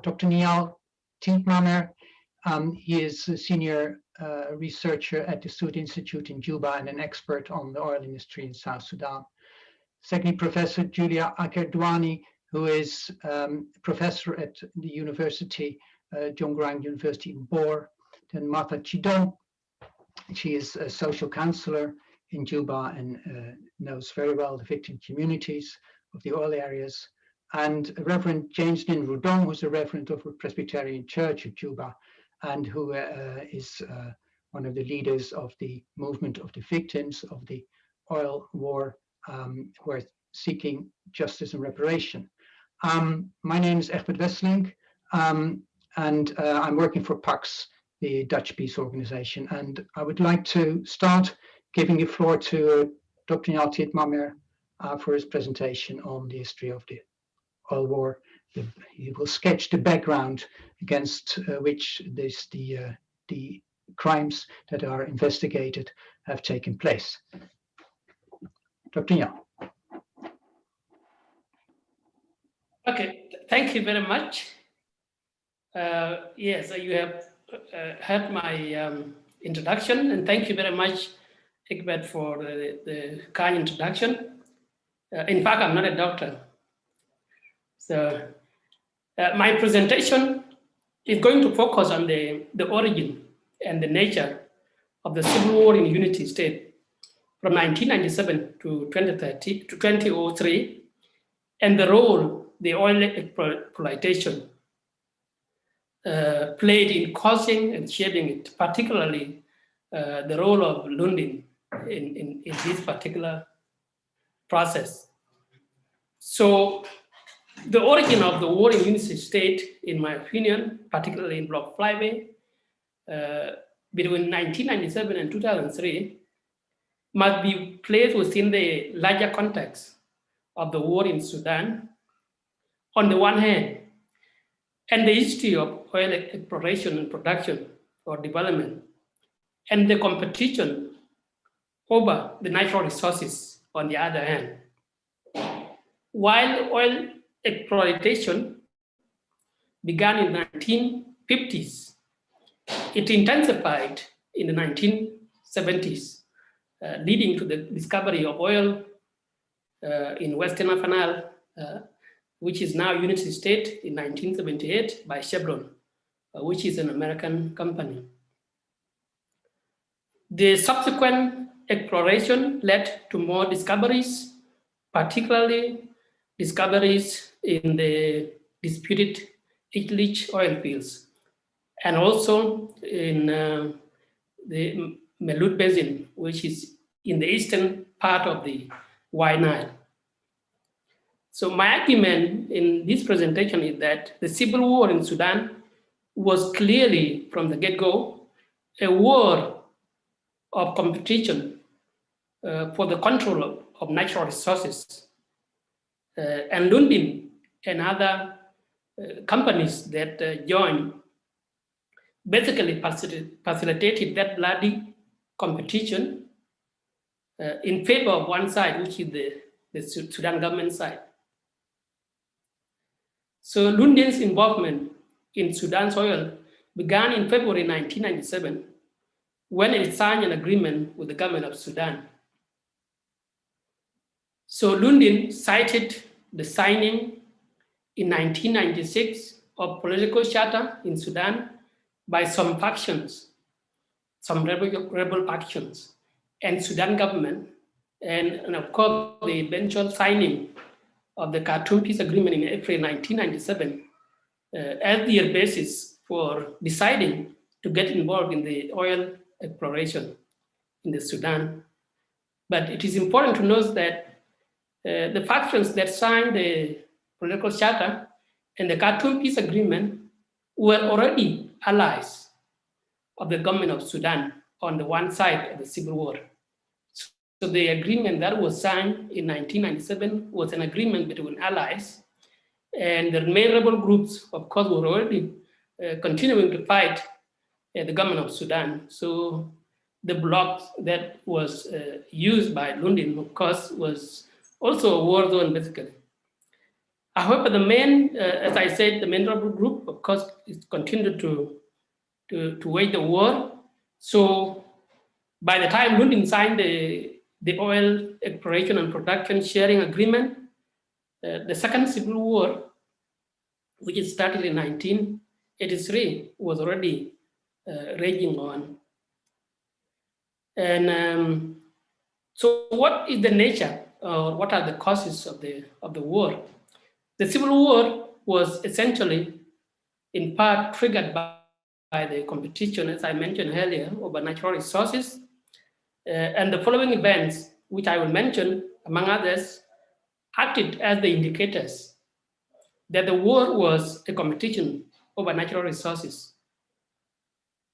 Dr. Nhial Tiitmmamer. He is a senior researcher at the Sudd Institute in Juba and an expert on the oil industry in South Sudan. Secondly, Professor Julia Aker Duany, who is professor at the University, Jongrang University in Bor. Then Martha Chidong, she is a social counselor in Juba and knows very well the victim communities of the oil areas. And Reverend James Ninrew, who's a reverend of a Presbyterian Church of Juba, and who is one of the leaders of the movement of the victims of the oil war, who are seeking justice and reparation. My name is Egbert Wesselink, and I'm working for PAX, the Dutch peace organization. And I would like to start giving the floor to Dr. Nhial Tiitmmamer for his presentation on the history of the oil war. He will sketch the background against which the crimes that are investigated have taken place. Dr. Nhial. Okay, thank you very much. Yes, you have heard my introduction, and thank you very much, Egbert, for the kind introduction. In fact, I'm not a doctor. So my presentation is going to focus on the origin and the nature of the civil war in Unity State from 1997 to 2003, and the role the oil exploitation played in causing and shaping it, particularly the role of Lundin in this particular process. So the origin of the war in Unity State, in my opinion, particularly in Block 5A, between 1997 and 2003, must be placed within the larger context of the war in Sudan, on the one hand, and the history of oil exploration and production or development, and the competition over the natural resources on the other hand. While oil exploitation began in the 1950s, it intensified in the 1970s, leading to the discovery of oil in Western Afanal, which is now Unity State, in 1978 by Chevron, which is an American company. The subsequent exploration led to more discoveries, particularly discoveries in the disputed Liech oil fields, and also in the Melut Basin, which is in the eastern part of the White Nile. So my argument in this presentation is that the civil war in Sudan was clearly, from the get-go, a war of competition for the control of natural resources. And Lundin and other companies that joined basically facilitated that bloody competition in favor of one side, which is the Sudan government side. So Lundin's involvement in Sudan's oil began in February 1997 when it signed an agreement with the government of Sudan. So Lundin cited the signing in 1996 of political charter in Sudan by some factions, some rebel factions, and Sudan government, and of course the eventual signing of the Khartoum Peace Agreement in April 1997 as the basis for deciding to get involved in the oil exploration in the Sudan. But it is important to note that the factions that signed the political charter and the Khartoum Peace Agreement were already allies of the government of Sudan on the one side of the civil war. So the agreement that was signed in 1997 was an agreement between allies, and the main rebel groups, of course, were already continuing to fight the government of Sudan. So the bloc that was used by Lundin, of course, was also a war zone, basically. However, the main, as I said, the main rebel group, of course, is continued to wage the war. So by the time Lundin signed the oil exploration and production sharing agreement, the second civil war, which started in 1983, was already raging on. And so what is the nature, or what are the causes of the war? The civil war was essentially, in part, triggered by the competition, as I mentioned earlier, over natural resources. And the following events, which I will mention, among others, acted as the indicators that the war was a competition over natural resources.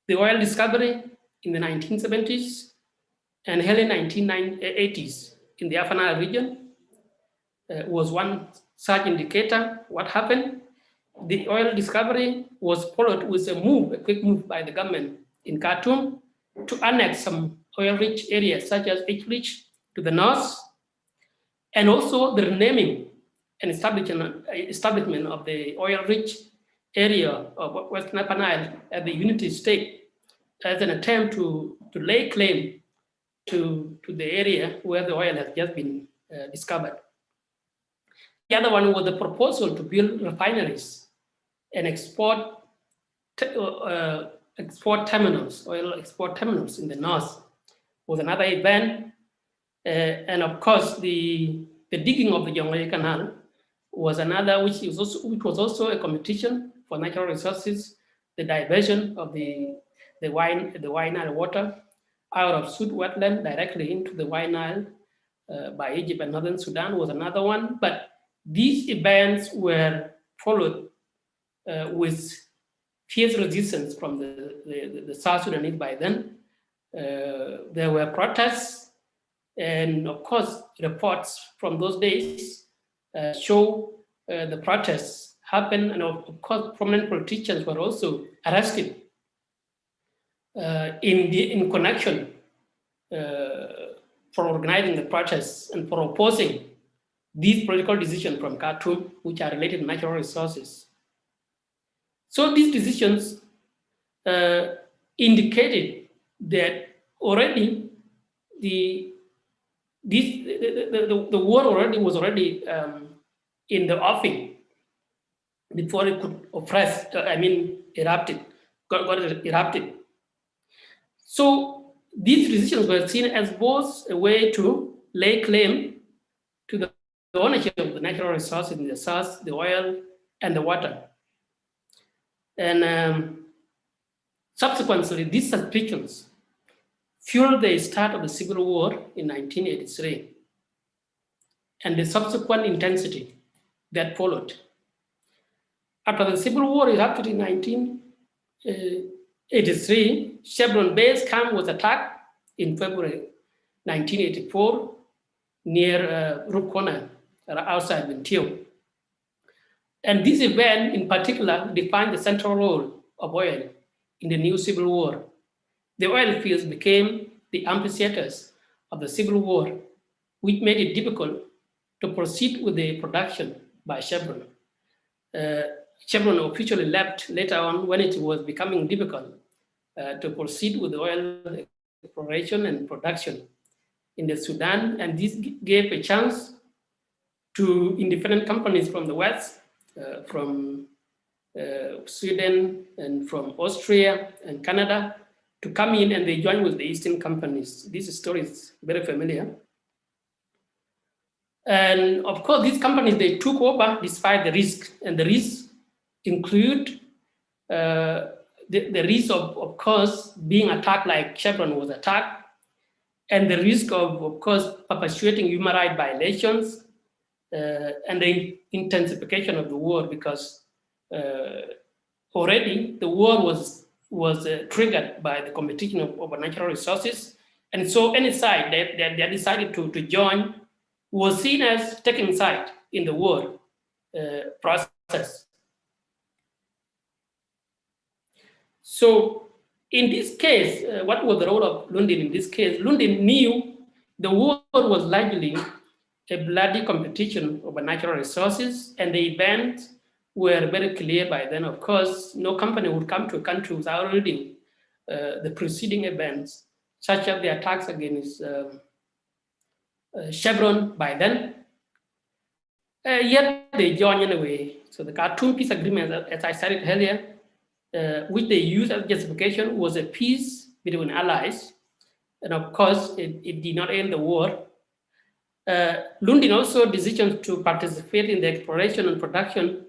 The oil discovery in the 1970s and early 1980s in the Upper Nile region was one such indicator. What happened? The oil discovery was followed with a quick move by the government in Khartoum to annex some oil-rich areas such as Liech to the north, and also the renaming and establishment of the oil-rich area of Western Upper Nile as the unity state, as an attempt to lay claim to the area where the oil has just been discovered. The other one was the proposal to build refineries and export terminals, oil export terminals in the north, was another event. And of course, the digging of the Jonglei Canal was another, which was also a competition for natural resources, the diversion of the Wye Nile water out of Sudd wetland directly into the Wye Nile by Egypt and Northern Sudan was another one. But these events were followed with fierce resistance from the South Sudanese by then. There were protests, and of course, reports from those days show the protests happened, and of course, prominent politicians were also arrested in connection for organizing the protests and for opposing these political decisions from Khartoum, which are related to natural resources. So these decisions indicated that already the war already was in the offing before it could erupted. So these decisions were seen as both a way to lay claim to the ownership of the natural resources in the south, the oil and the water. And subsequently, these suspicions fueled the start of the civil war in 1983 and the subsequent intensity that followed. After the civil war erupted in 1983, Chevron base camp was attacked in February 1984 near Rukona, outside Nhial. And this event in particular defined the central role of oil in the new civil war. The oil fields became the amphitheaters of the civil war, which made it difficult to proceed with the production by Chevron. Chevron officially left later on when it was becoming difficult to proceed with the oil exploration and production in the Sudan, and this gave a chance to independent companies from the West, from Sweden and from Austria and Canada, to come in, and they joined with the Eastern companies. This story is very familiar. And of course, these companies, they took over despite the risk, and the risks include the risk of course, being attacked like Chevron was attacked, and the risk of course, perpetuating human rights violations, and the intensification of the war, because already the war was triggered by the competition over natural resources. And so any side that decided to join was seen as taking side in the war process. So in this case, what was the role of Lundin in this case? Lundin knew the war was likely a bloody competition over natural resources, and the events were very clear by then. Of course, no company would come to a country without reading the preceding events, such as the attacks against Chevron by then. Yet they joined anyway. So the Khartoum peace agreement, as I said it earlier, which they used as justification, was a peace between allies. And of course, it did not end the war. Lundin also decision to participate in the exploration and production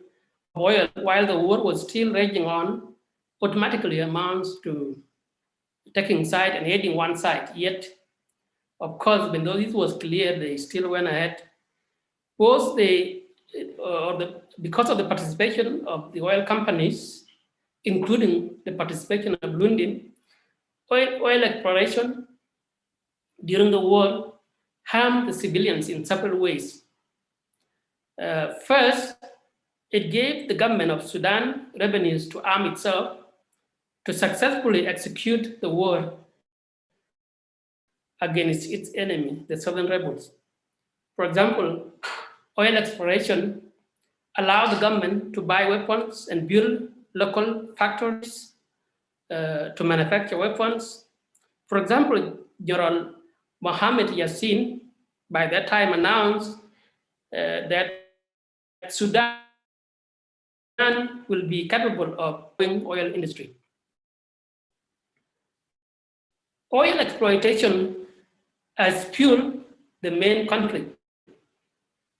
of oil while the war was still raging on automatically amounts to taking side and aiding one side. Yet, of course, when this was clear, they still went ahead. Both because of the participation of the oil companies, including the participation of Lundin, oil exploration during the war harmed the civilians in several ways. First, it gave the government of Sudan revenues to arm itself to successfully execute the war against its enemy, the southern rebels. For example, oil exploration allowed the government to buy weapons and build local factories to manufacture weapons. For example, General Mohammed Yassin by that time announced that Sudan will be capable of doing oil industry. Oil exploitation has fueled the main conflict.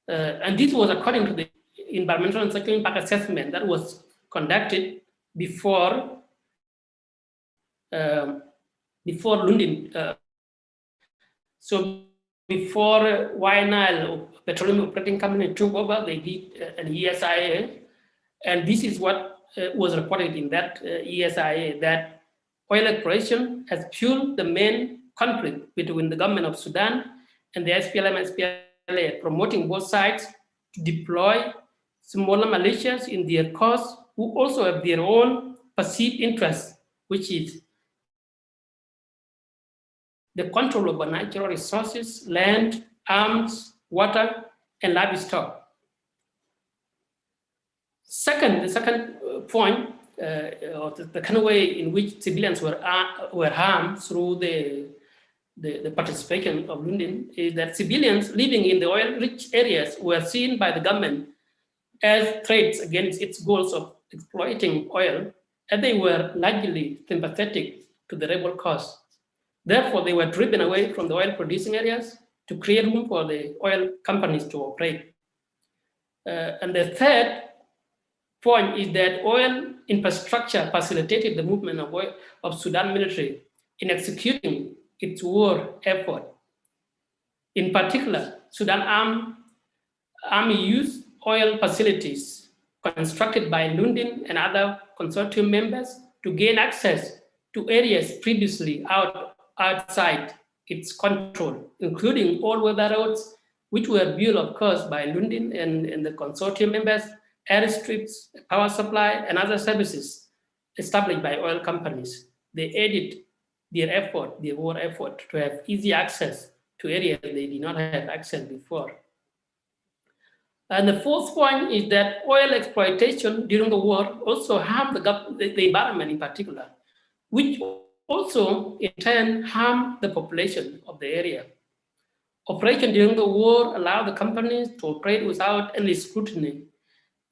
And this was according to the environmental and social impact assessment that was conducted before Lundin. So before Nhial, petroleum operating company, took over, they did an ESIA, and this is what was reported in that ESIA, that oil exploration has fueled the main conflict between the government of Sudan and the SPLM-SPLA, promoting both sides to deploy smaller militias in their cause who also have their own perceived interests, which is the control over natural resources, land, arms, water, and livestock. The second point, or the kind of way in which civilians were harmed through the participation of Lundin, is that civilians living in the oil-rich areas were seen by the government as threats against its goals of exploiting oil, and they were largely sympathetic to the rebel cause. Therefore, they were driven away from the oil-producing areas to create room for the oil companies to operate. And the third point is that oil infrastructure facilitated the movement of Sudan military in executing its war effort. In particular, Sudan Army used oil facilities constructed by Lundin and other consortium members to gain access to areas previously outside its control, including all-weather roads, which were built, of course, by Lundin and the consortium members, airstrips, power supply, and other services established by oil companies. They aided their war effort, to have easy access to areas they did not have access before. And the fourth point is that oil exploitation during the war also harmed the environment in particular, which also in turn harmed the population of the area. Operation during the war allowed the companies to operate without any scrutiny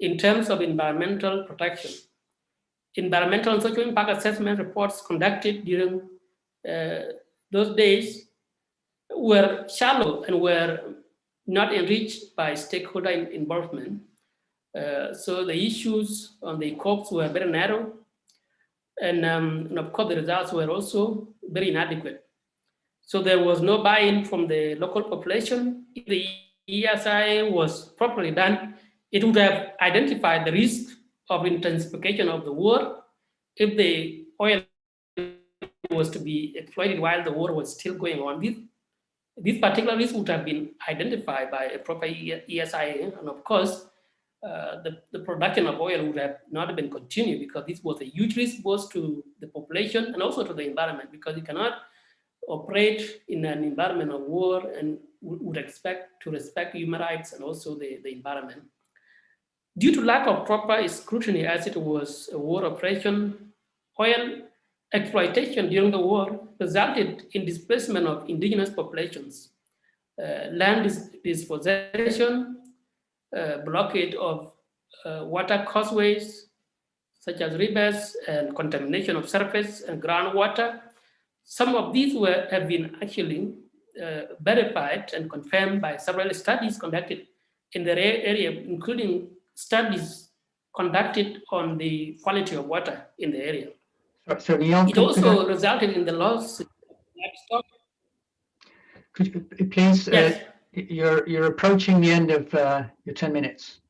in terms of environmental protection. Environmental and social impact assessment reports conducted during those days were shallow and were not enriched by stakeholder involvement. So the issues on the scopes were very narrow, and of course the results were also very inadequate. So there was no buy-in from the local population. If the ESIA was properly done, it would have identified the risk of intensification of the war if the oil was to be exploited while the war was still going on. This particular risk would have been identified by a proper ESIA, and of course, the production of oil would have not been continued, because this was a huge risk both to the population and also to the environment, because you cannot operate in an environment of war and would expect to respect human rights and also the environment. Due to lack of proper scrutiny as it was a war operation, oil exploitation during the war resulted in displacement of indigenous populations, land dispossession, blockade of water causeways, such as rivers, and contamination of surface and groundwater. Some of these have been actually verified and confirmed by several studies conducted in the area, including studies conducted on the quality of water in the area. So Nhial, it also resulted in the loss of livestock. Could you please, yes. You're approaching the end of your 10 minutes.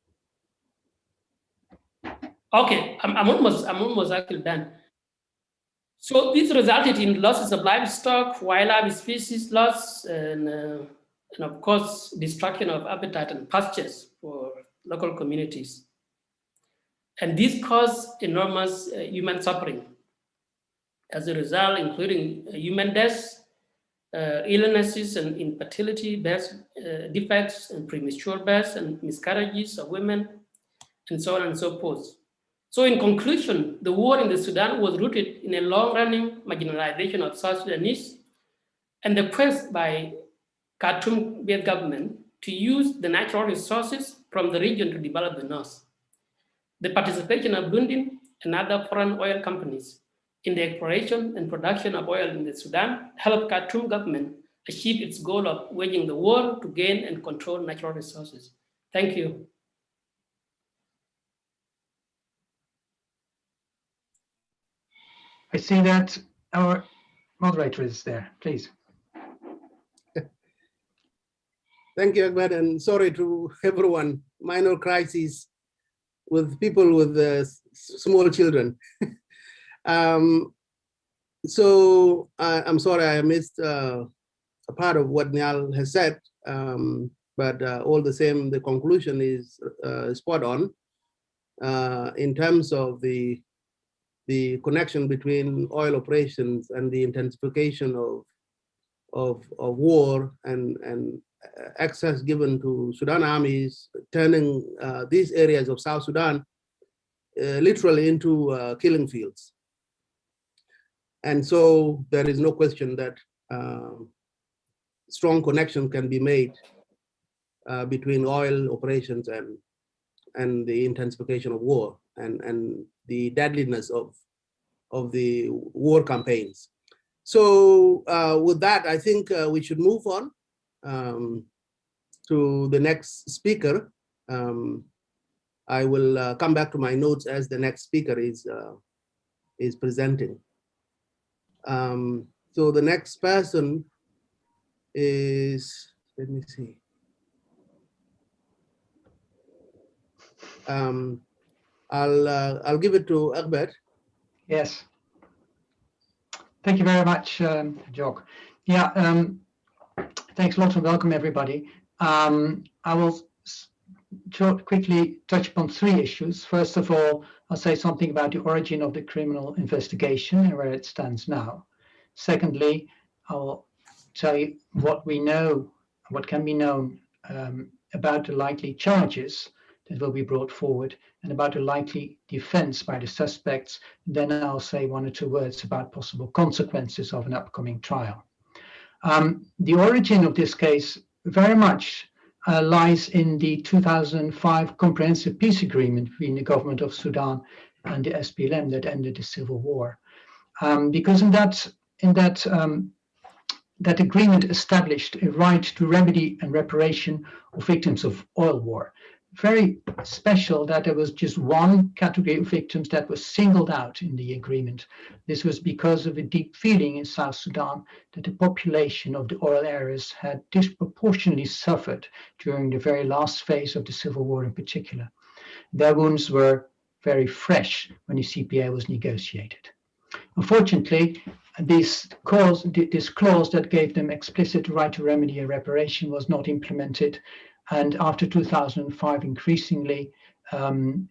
Okay, I'm almost actually done. So this resulted in losses of livestock, wildlife species loss, and of course, destruction of habitat and pastures for local communities. And this caused enormous human suffering. As a result, including human deaths, illnesses and infertility, birth defects and premature births and miscarriages of women, and so on and so forth. So in conclusion, the war in the Sudan was rooted in a long-running marginalization of South Sudanese and the quest by Khartoum-based government to use the natural resources from the region to develop the North. The participation of Lundin and other foreign oil companies in the exploration and production of oil in the Sudan helped Khartoum government achieve its goal of waging the war to gain and control natural resources. Thank you. I see that our moderator is there, please. Thank you, Egbert, and sorry to everyone. Minor crises with people with small children. So I'm sorry I missed a part of what Nhial has said, but all the same, the conclusion is spot on in terms of the connection between oil operations and the intensification of war and access given to Sudan armies, turning these areas of South Sudan literally into killing fields. And so there is no question that strong connection can be made between oil operations and the intensification of war and the deadliness of the war campaigns. So with that, I think we should move on to the next speaker. I will come back to my notes as the next speaker is presenting. So the next person is, let me see. I'll give it to Egbert. Yes. Thank you very much, Jock. Yeah, thanks a lot and welcome everybody. I will quickly touch upon three issues. First of all, I'll say something about the origin of the criminal investigation and where it stands now. Secondly, I'll tell you what we know, what can be known about the likely charges that will be brought forward and about the likely defense by the suspects. Then I'll say one or two words about possible consequences of an upcoming trial. The origin of this case very much lies in the 2005 Comprehensive Peace Agreement between the government of Sudan and the SPLM that ended the civil war. Because in that agreement established a right to remedy and reparation of victims of oil war. Very special that there was just one category of victims that was singled out in the agreement. This was because of a deep feeling in South Sudan that the population of the oil areas had disproportionately suffered during the very last phase of the civil war in particular. Their wounds were very fresh when the CPA was negotiated. Unfortunately, this clause that gave them explicit right to remedy and reparation was not implemented. And after 2005, increasingly,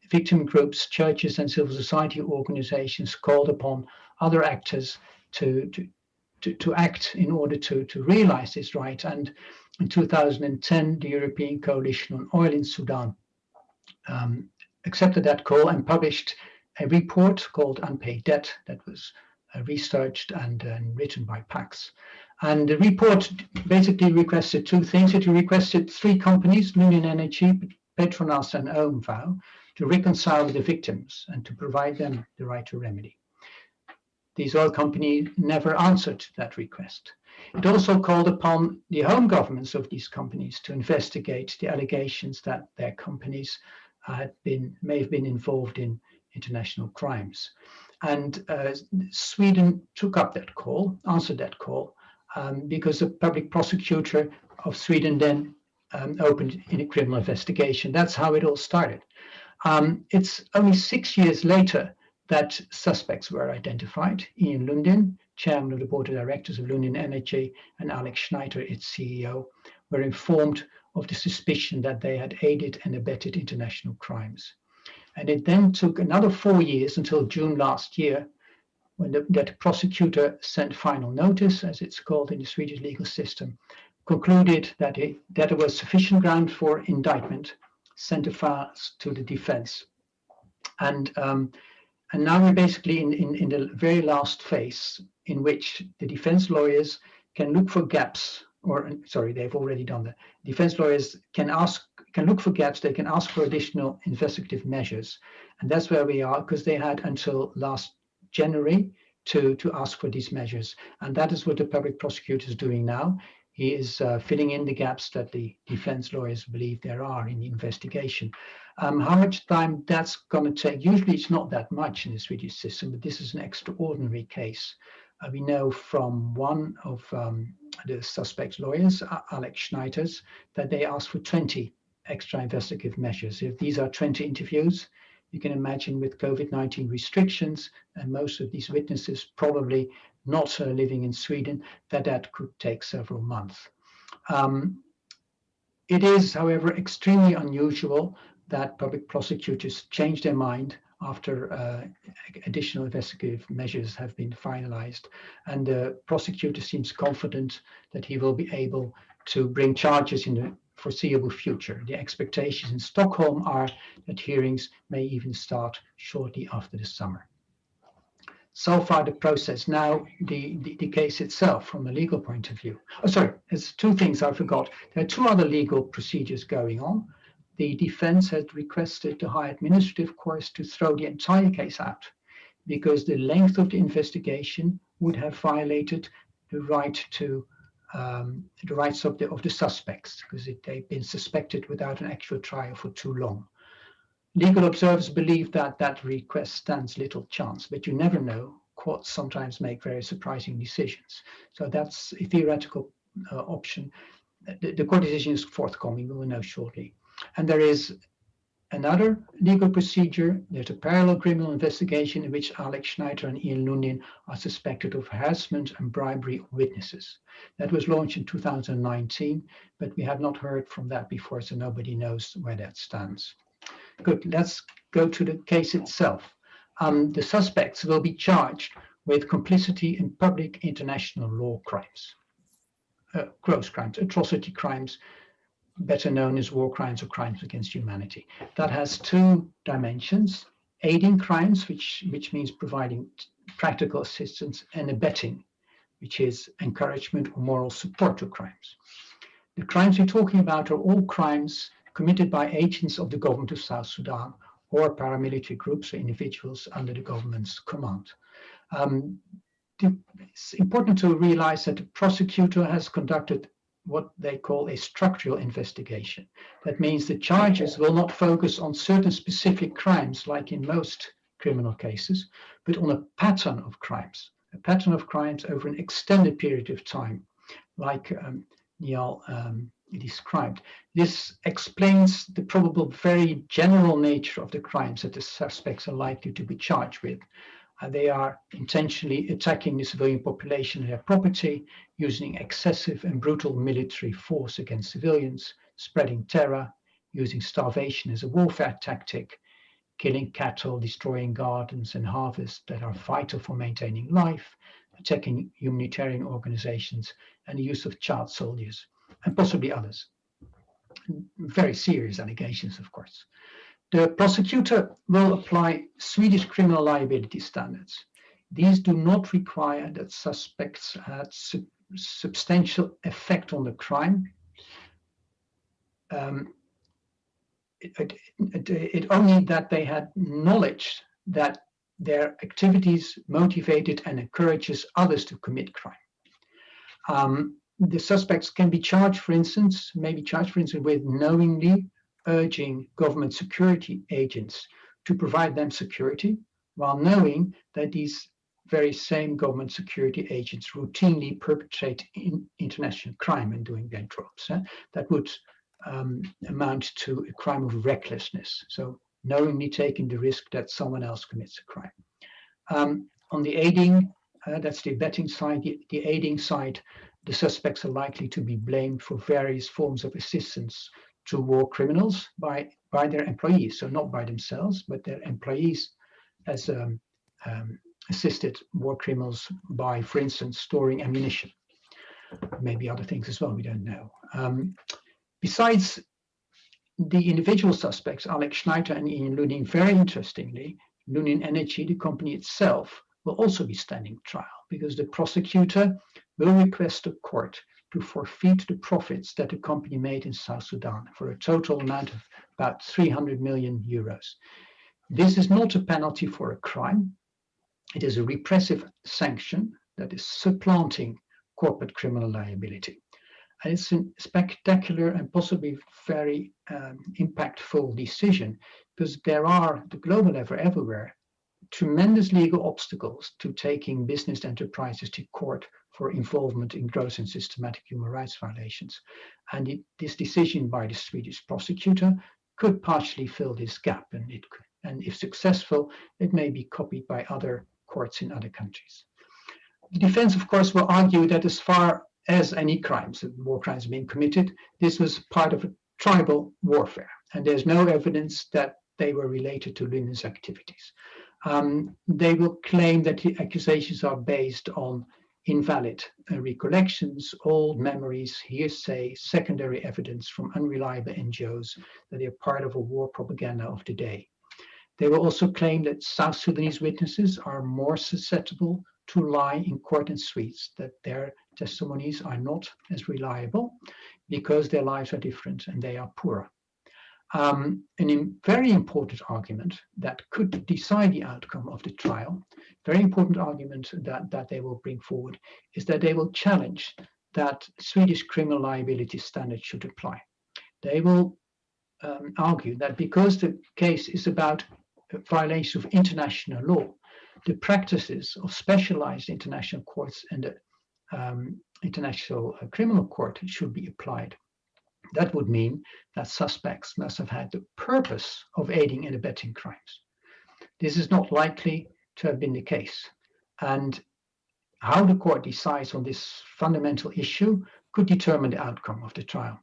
victim groups, churches, and civil society organizations called upon other actors to to act in order to realize this right. And in 2010, the European Coalition on Oil in Sudan accepted that call and published a report called Unpaid Debt that was researched and written by Pax. And the report basically requested two things. It requested three companies, Lundin Energy, Petronas and OMV, to reconcile with the victims and to provide them the right to remedy. These oil companies never answered that request. It also called upon the home governments of these companies to investigate the allegations that their companies may have been involved in international crimes. And Sweden took up that call, answered that call, because the public prosecutor of Sweden then opened in a criminal investigation. That's how it all started. It's only 6 years later that suspects were identified. Ian Lundin, chairman of the board of directors of Lundin Energy, and Alex Schneiter, its CEO, were informed of the suspicion that they had aided and abetted international crimes. And it then took another 4 years until June last year, when that prosecutor sent final notice, as it's called in the Swedish legal system, concluded that there was sufficient ground for indictment, sent the files to the defense. And now we're basically in the very last phase, in which the defense lawyers can look for gaps, or sorry, they've already done that. Defense lawyers can look for gaps, they can ask for additional investigative measures. And that's where we are, because they had until last January to ask for these measures. And that is what the public prosecutor is doing now. He is filling in the gaps that the defense lawyers believe there are in the investigation. How much time that's going to take? Usually it's not that much in the Swedish system, but this is an extraordinary case. We know from one of the suspect's lawyers, Alex Schneiter, that they asked for 20 extra investigative measures. If these are 20 interviews, you can imagine with COVID-19 restrictions and most of these witnesses probably not living in Sweden, that could take several months. It is, however, extremely unusual that public prosecutors change their mind after additional investigative measures have been finalized. And the prosecutor seems confident that he will be able to bring charges in the foreseeable future. The expectations in Stockholm are that hearings may even start shortly after the summer. So far, the process. Now, the case itself from a legal point of view. Oh, sorry, there's two things I forgot. There are two other legal procedures going on. The defense had requested the high administrative courts to throw the entire case out because the length of the investigation would have violated the right to the rights of the suspects, because they've been suspected without an actual trial for too long. Legal observers believe that that request stands little chance, but you never know. Courts sometimes make very surprising decisions. So that's a theoretical option. The court decision is forthcoming, we will know shortly. And there is another legal procedure. There's a parallel criminal investigation in which Alex Schneiter and Ian Lundin are suspected of harassment and bribery of witnesses. That was launched in 2019, but we have not heard from that before, so nobody knows where that stands. Good, let's go to the case itself. The suspects will be charged with complicity in public international law crimes, gross crimes, atrocity crimes, better known as war crimes or crimes against humanity. That has two dimensions: aiding crimes, which means providing practical assistance, and abetting, which is encouragement or moral support to crimes. The crimes we're talking about are all crimes committed by agents of the government of South Sudan or paramilitary groups or individuals under the government's command. It's important to realize that the prosecutor has conducted what they call a structural investigation. That means the charges will not focus on certain specific crimes, like in most criminal cases, but on a pattern of crimes over an extended period of time, like Nhial described. This explains the probable very general nature of the crimes that the suspects are likely to be charged with. They are intentionally attacking the civilian population and their property, using excessive and brutal military force against civilians, spreading terror, using starvation as a warfare tactic, killing cattle, destroying gardens and harvests that are vital for maintaining life, attacking humanitarian organizations, and the use of child soldiers, and possibly others. Very serious allegations, of course. The prosecutor will apply Swedish criminal liability standards. These do not require that suspects had substantial effect on the crime. It only that they had knowledge that their activities motivated and encourages others to commit crime. The suspects can be charged, for instance, with knowingly urging government security agents to provide them security, while knowing that these very same government security agents routinely perpetrate international crime and doing their jobs. That would amount to a crime of recklessness. So knowingly taking the risk that someone else commits a crime. On the aiding, that's the abetting side, the aiding side, the suspects are likely to be blamed for various forms of assistance to war criminals by their employees. So not by themselves, but their employees as assisted war criminals by, for instance, storing ammunition. Maybe other things as well, we don't know. Besides the individual suspects, Alex Schneiter and Ian Lundin, very interestingly, Lundin Energy, the company itself, will also be standing trial because the prosecutor will request a court to forfeit the profits that the company made in South Sudan for a total amount of about 300 million euros. This is not a penalty for a crime. It is a repressive sanction that is supplanting corporate criminal liability. And it's a spectacular and possibly very impactful decision because there are, at the global level everywhere, tremendous legal obstacles to taking business enterprises to court for involvement in gross and systematic human rights violations. And this decision by the Swedish prosecutor could partially fill this gap. And if successful, it may be copied by other courts in other countries. The defense, of course, will argue that as far as any crimes, war crimes being committed, this was part of a tribal warfare. And there's no evidence that they were related to Lundin's activities. They will claim that the accusations are based on invalid recollections, old memories, hearsay, secondary evidence from unreliable NGOs that they are part of a war propaganda of the day. They will also claim that South Sudanese witnesses are more susceptible to lie in court and suites, that their testimonies are not as reliable because their lives are different and they are poorer. A very important argument that could decide the outcome of the trial, very important argument that they will bring forward, is that they will challenge that Swedish criminal liability standard should apply. They will argue that because the case is about a violation of international law, the practices of specialized international courts and the International Criminal Court should be applied. That would mean that suspects must have had the purpose of aiding and abetting crimes. This is not likely to have been the case. And how the court decides on this fundamental issue could determine the outcome of the trial.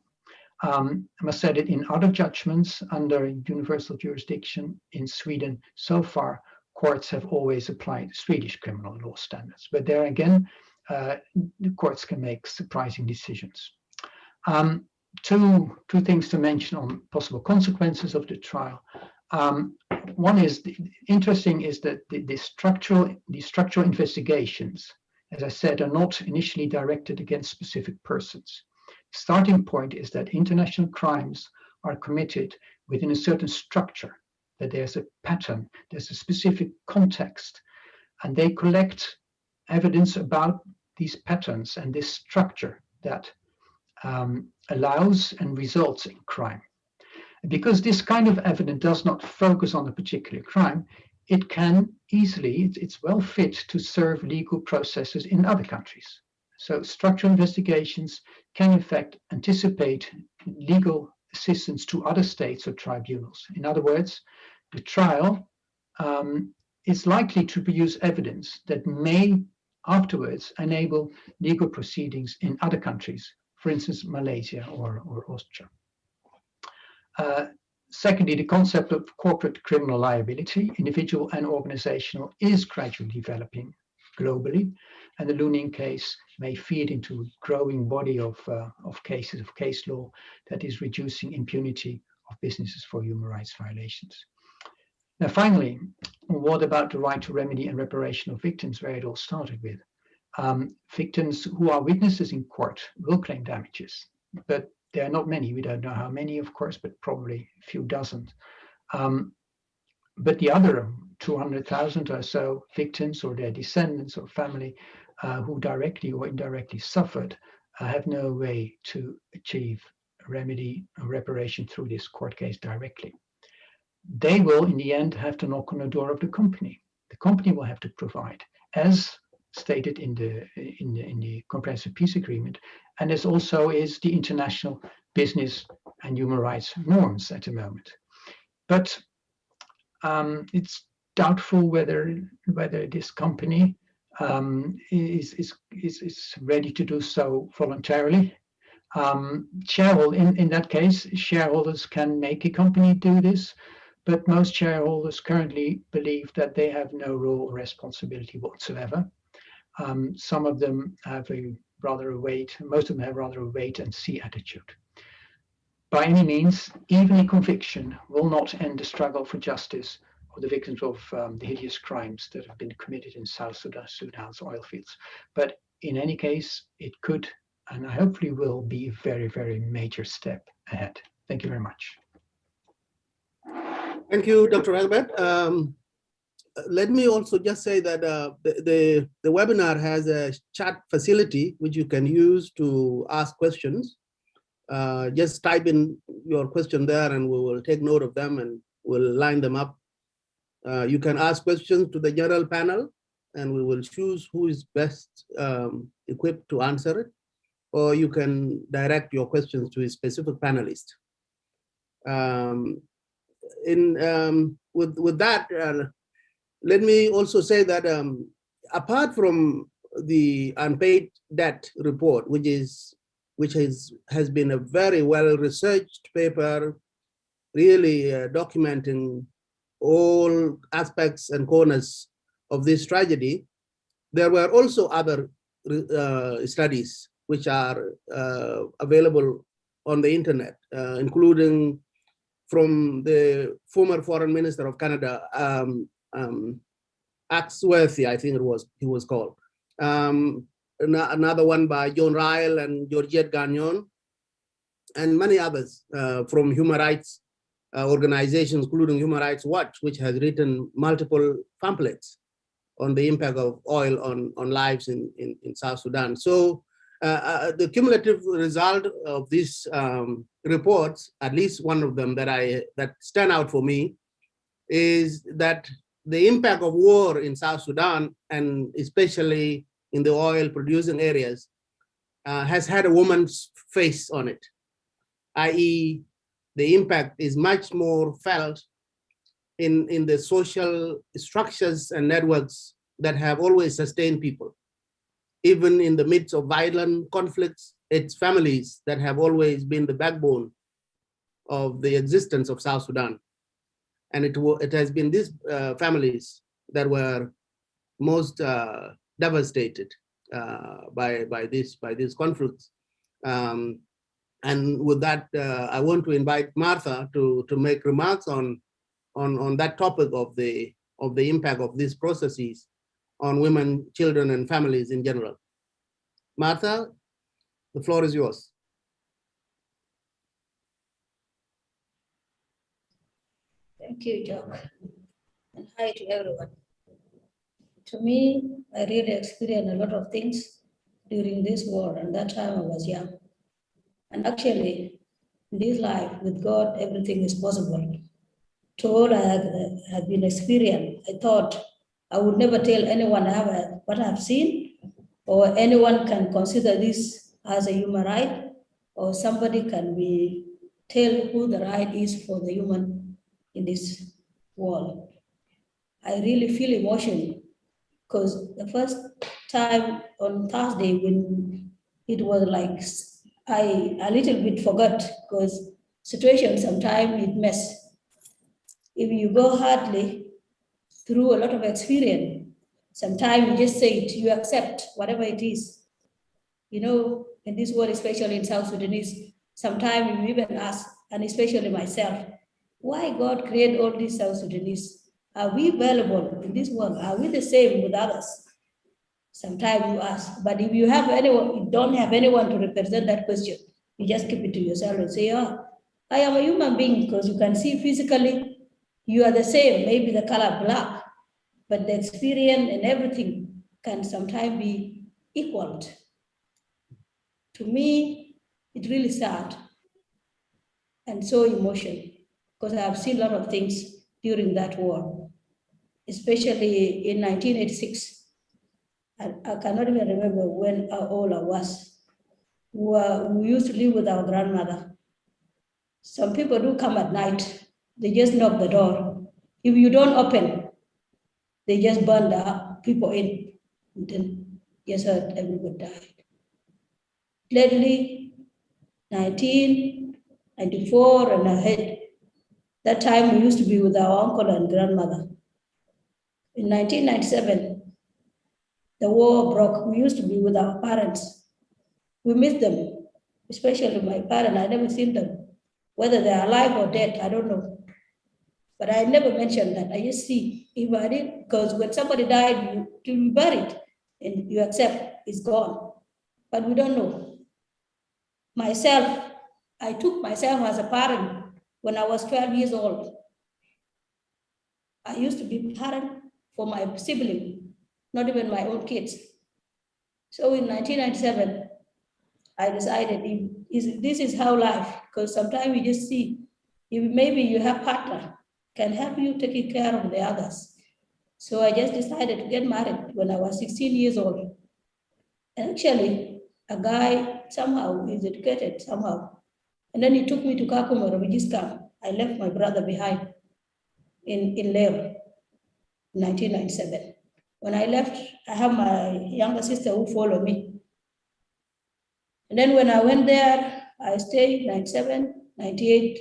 I must say that in other judgments under universal jurisdiction in Sweden, so far, courts have always applied Swedish criminal law standards. But there again, the courts can make surprising decisions. Two things to mention on possible consequences of the trial. One is interesting is that the structural investigations, as I said, are not initially directed against specific persons. Starting point is that international crimes are committed within a certain structure, that there's a pattern, there's a specific context, and they collect evidence about these patterns and this structure that allows and results in crime. Because this kind of evidence does not focus on a particular crime, it can easily, it's well fit to serve legal processes in other countries. So structural investigations can in fact anticipate legal assistance to other states or tribunals. In other words, the trial is likely to produce evidence that may afterwards enable legal proceedings in other countries, for instance, Malaysia or Austria. Secondly, the concept of corporate criminal liability, individual and organizational, is gradually globally, and the Lundin case may feed into a growing body of cases of case law that is reducing impunity of businesses for human rights violations. Now, finally, what about the right to remedy and reparation of victims, where it all started with? Victims who are witnesses in court will claim damages, but there are not many. We don't know how many, of course, but probably a few dozen. But the other 200,000 or so victims or their descendants or family who directly or indirectly suffered have no way to achieve remedy or reparation through this court case directly. They will, in the end, have to knock on the door of the company. The company will have to provide, as stated in the Comprehensive Peace Agreement, and as also is the international business and human rights norms at the moment. But it's doubtful whether this company is ready to do so voluntarily. In that case, shareholders can make a company do this, but most shareholders currently believe that they have no role or responsibility whatsoever. Some of them have most of them have rather a wait and see attitude. By any means, even a conviction will not end the struggle for justice of the victims of the hideous crimes that have been committed in South Sudan's oil fields. But in any case, it could, and hopefully will, be a very, very major step ahead. Thank you very much. Thank you, Dr. Egbert. Let me also just say that the webinar has a chat facility which you can use to ask questions. Just type in your question there and we will take note of them and we'll line them up. You can ask questions to the general panel and we will choose who is best equipped to answer it, or you can direct your questions to a specific panelist. With that, let me also say that apart from the unpaid debt report, which has been a very well-researched paper, really documenting all aspects and corners of this tragedy, there were also other studies which are available on the internet, including from the former Foreign Minister of Canada, Axworthy, I think he was called. Another one by John Ryle and Georgette Gagnon, and many others from human rights organizations, including Human Rights Watch, which has written multiple pamphlets on the impact of oil on lives in South Sudan. So the cumulative result of these reports, at least one of them that stand out for me, is that the impact of war in South Sudan, and especially in the oil producing areas, has had a woman's face on it, i.e. the impact is much more felt in the social structures and networks that have always sustained people. Even in the midst of violent conflicts, it's families that have always been the backbone of the existence of South Sudan. And it has been these families that were most devastated by these conflicts. And with that, I want to invite Martha to make remarks on that topic of the impact of these processes on women, children, and families in general. Martha, the floor is yours. Thank you, Jock. And hi to everyone. To me, I really experienced a lot of things during this war, and that time I was young. And actually, in this life, with God, everything is possible. To all I had been experienced, I thought I would never tell anyone what I have seen, or anyone can consider this as a human right, or somebody can tell who the right is for the human in this world. I really feel emotional because the first time on Thursday when it was like, I a little bit forgot because situation sometimes it mess. If you go hardly through a lot of experience, Sometimes you just say it, you accept whatever it is. You know, in this world, especially in South Sudanese, sometimes you even ask, and especially myself, why God create all these South Sudanese? Are we valuable in this world? Are we the same with others? Sometimes you ask, but if you have anyone, you don't have anyone to represent that question, you just keep it to yourself and say, oh, I am a human being, because you can see physically you are the same, maybe the color black, but the experience and everything can sometimes be equaled. To me, it's really sad and so emotional, because I have seen a lot of things during that war, especially in 1986. I cannot even remember when how old I was. We used to live with our grandmother. Some people do come at night, they just knock the door. If you don't open, they just burn the people in, and then just heard everybody died. Lately, 1994 and ahead, that time we used to be with our uncle and grandmother. In 1997, the war broke. We used to be with our parents. We miss them, especially my parents. I never seen them. Whether they're alive or dead, I don't know. But I never mentioned that. I just see if I did, because when somebody died, you be buried and you accept it's gone. But we don't know. Myself, I took myself as a parent when I was 12 years old. I used to be parent for my sibling, not even my own kids. So in 1997, I decided this is how life, because sometimes you just see, if maybe you have partner, can help you taking care of the others. So I just decided to get married when I was 16 years old. And actually, a guy somehow is educated somehow. And then he took me to Kakuma refugee camp. I left my brother behind in Liech in 1997. When I left, I have my younger sister who followed me. And then when I went there, I stayed 97, 98,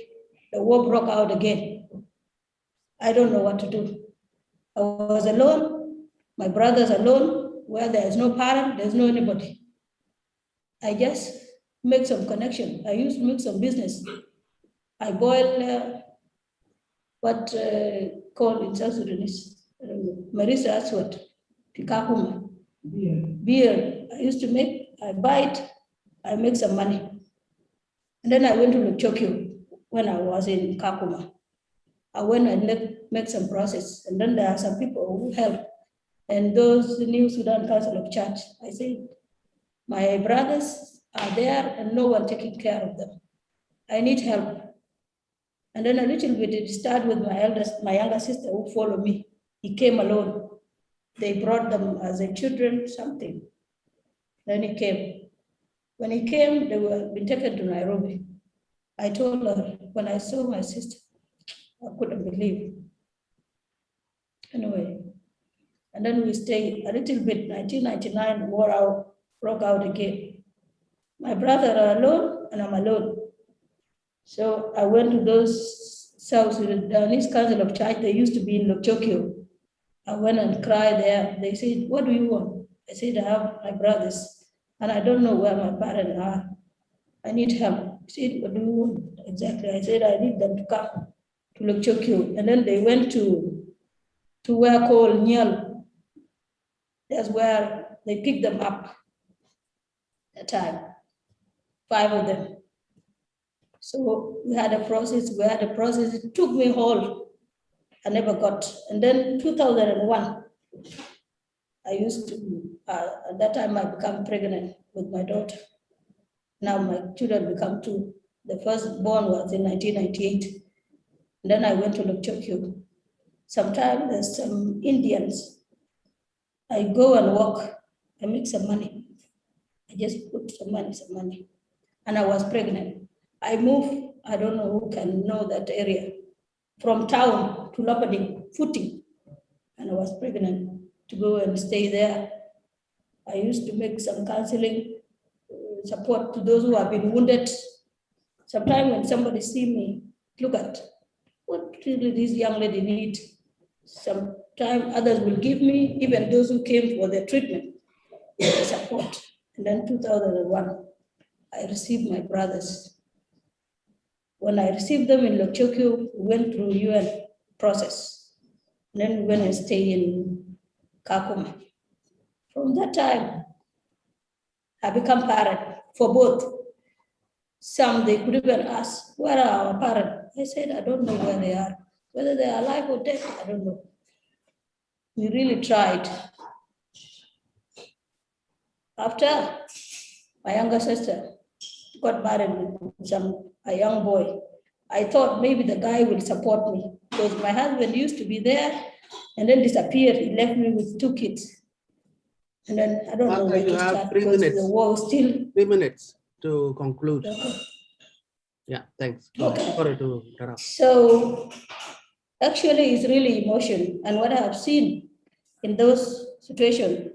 the war broke out again. I don't know what to do. I was alone, my brother's alone, where there is no parent, there's no anybody. I just make some connection. I used to make some business. I boil what called in South Sudanese, Marisa Aswat, Pikakuma. Beer. I used to make, I buy it, I make some money. And then I went to Luchokyo when I was in Kakuma. I went and make some process. And then there are some people who help. And those New Sudan Council of Church, I said, my brothers are there and no one taking care of them. I need help. And then a little bit, it started with my younger sister who followed me. He came alone. They brought them as a children, something. Then he came. When he came, they were been taken to Nairobi. I told her, when I saw my sister, I couldn't believe. Anyway, and then we stayed a little bit. 1999, war broke out again. My brother are alone, and I'm alone. So I went to those South Sudanese Council of Church. They used to be in Lokchokyo. I went and cried there. They said, what do you want? I said, I have my brothers, and I don't know where my parents are. I need help. I said, what do you want? Exactly. I said, I need them to come to Lokchokyo. And then they went to where called Nhial. That's where they picked them up at that time, 5 of them. So we had a process, it took me whole. I never got. And then 2001, I used to, at that time I became pregnant with my daughter. Now my children become 2. The first born was in 1998. And then I went to Lokchokyo. Sometimes there's some Indians. I go and walk, I make some money. I just put some money. And I was pregnant. I moved, I don't know who can know that area, from town to Lopading, footing. And I was pregnant to go and stay there. I used to make some counseling, support to those who have been wounded. Sometimes when somebody see me, look at what really this young lady need. Sometimes time others will give me, even those who came for their treatment, the support. And then 2001, I received my brothers. When I received them in Lokchokyo, we went through UN process. And then we went and stayed in Kakuma. From that time, I become parent for both. Some, they could even ask, where are our parents? I said, I don't know where they are. Whether they are alive or dead, I don't know. We really tried. After my younger sister got married with a young boy, I thought maybe the guy will support me because my husband used to be there and then disappeared. He left me with 2 kids. And then I don't know where to start because the war was still. 3 minutes to conclude. Okay. Yeah, thanks. Okay. Sorry to interrupt. So actually it's really emotion. And what I have seen in those situations,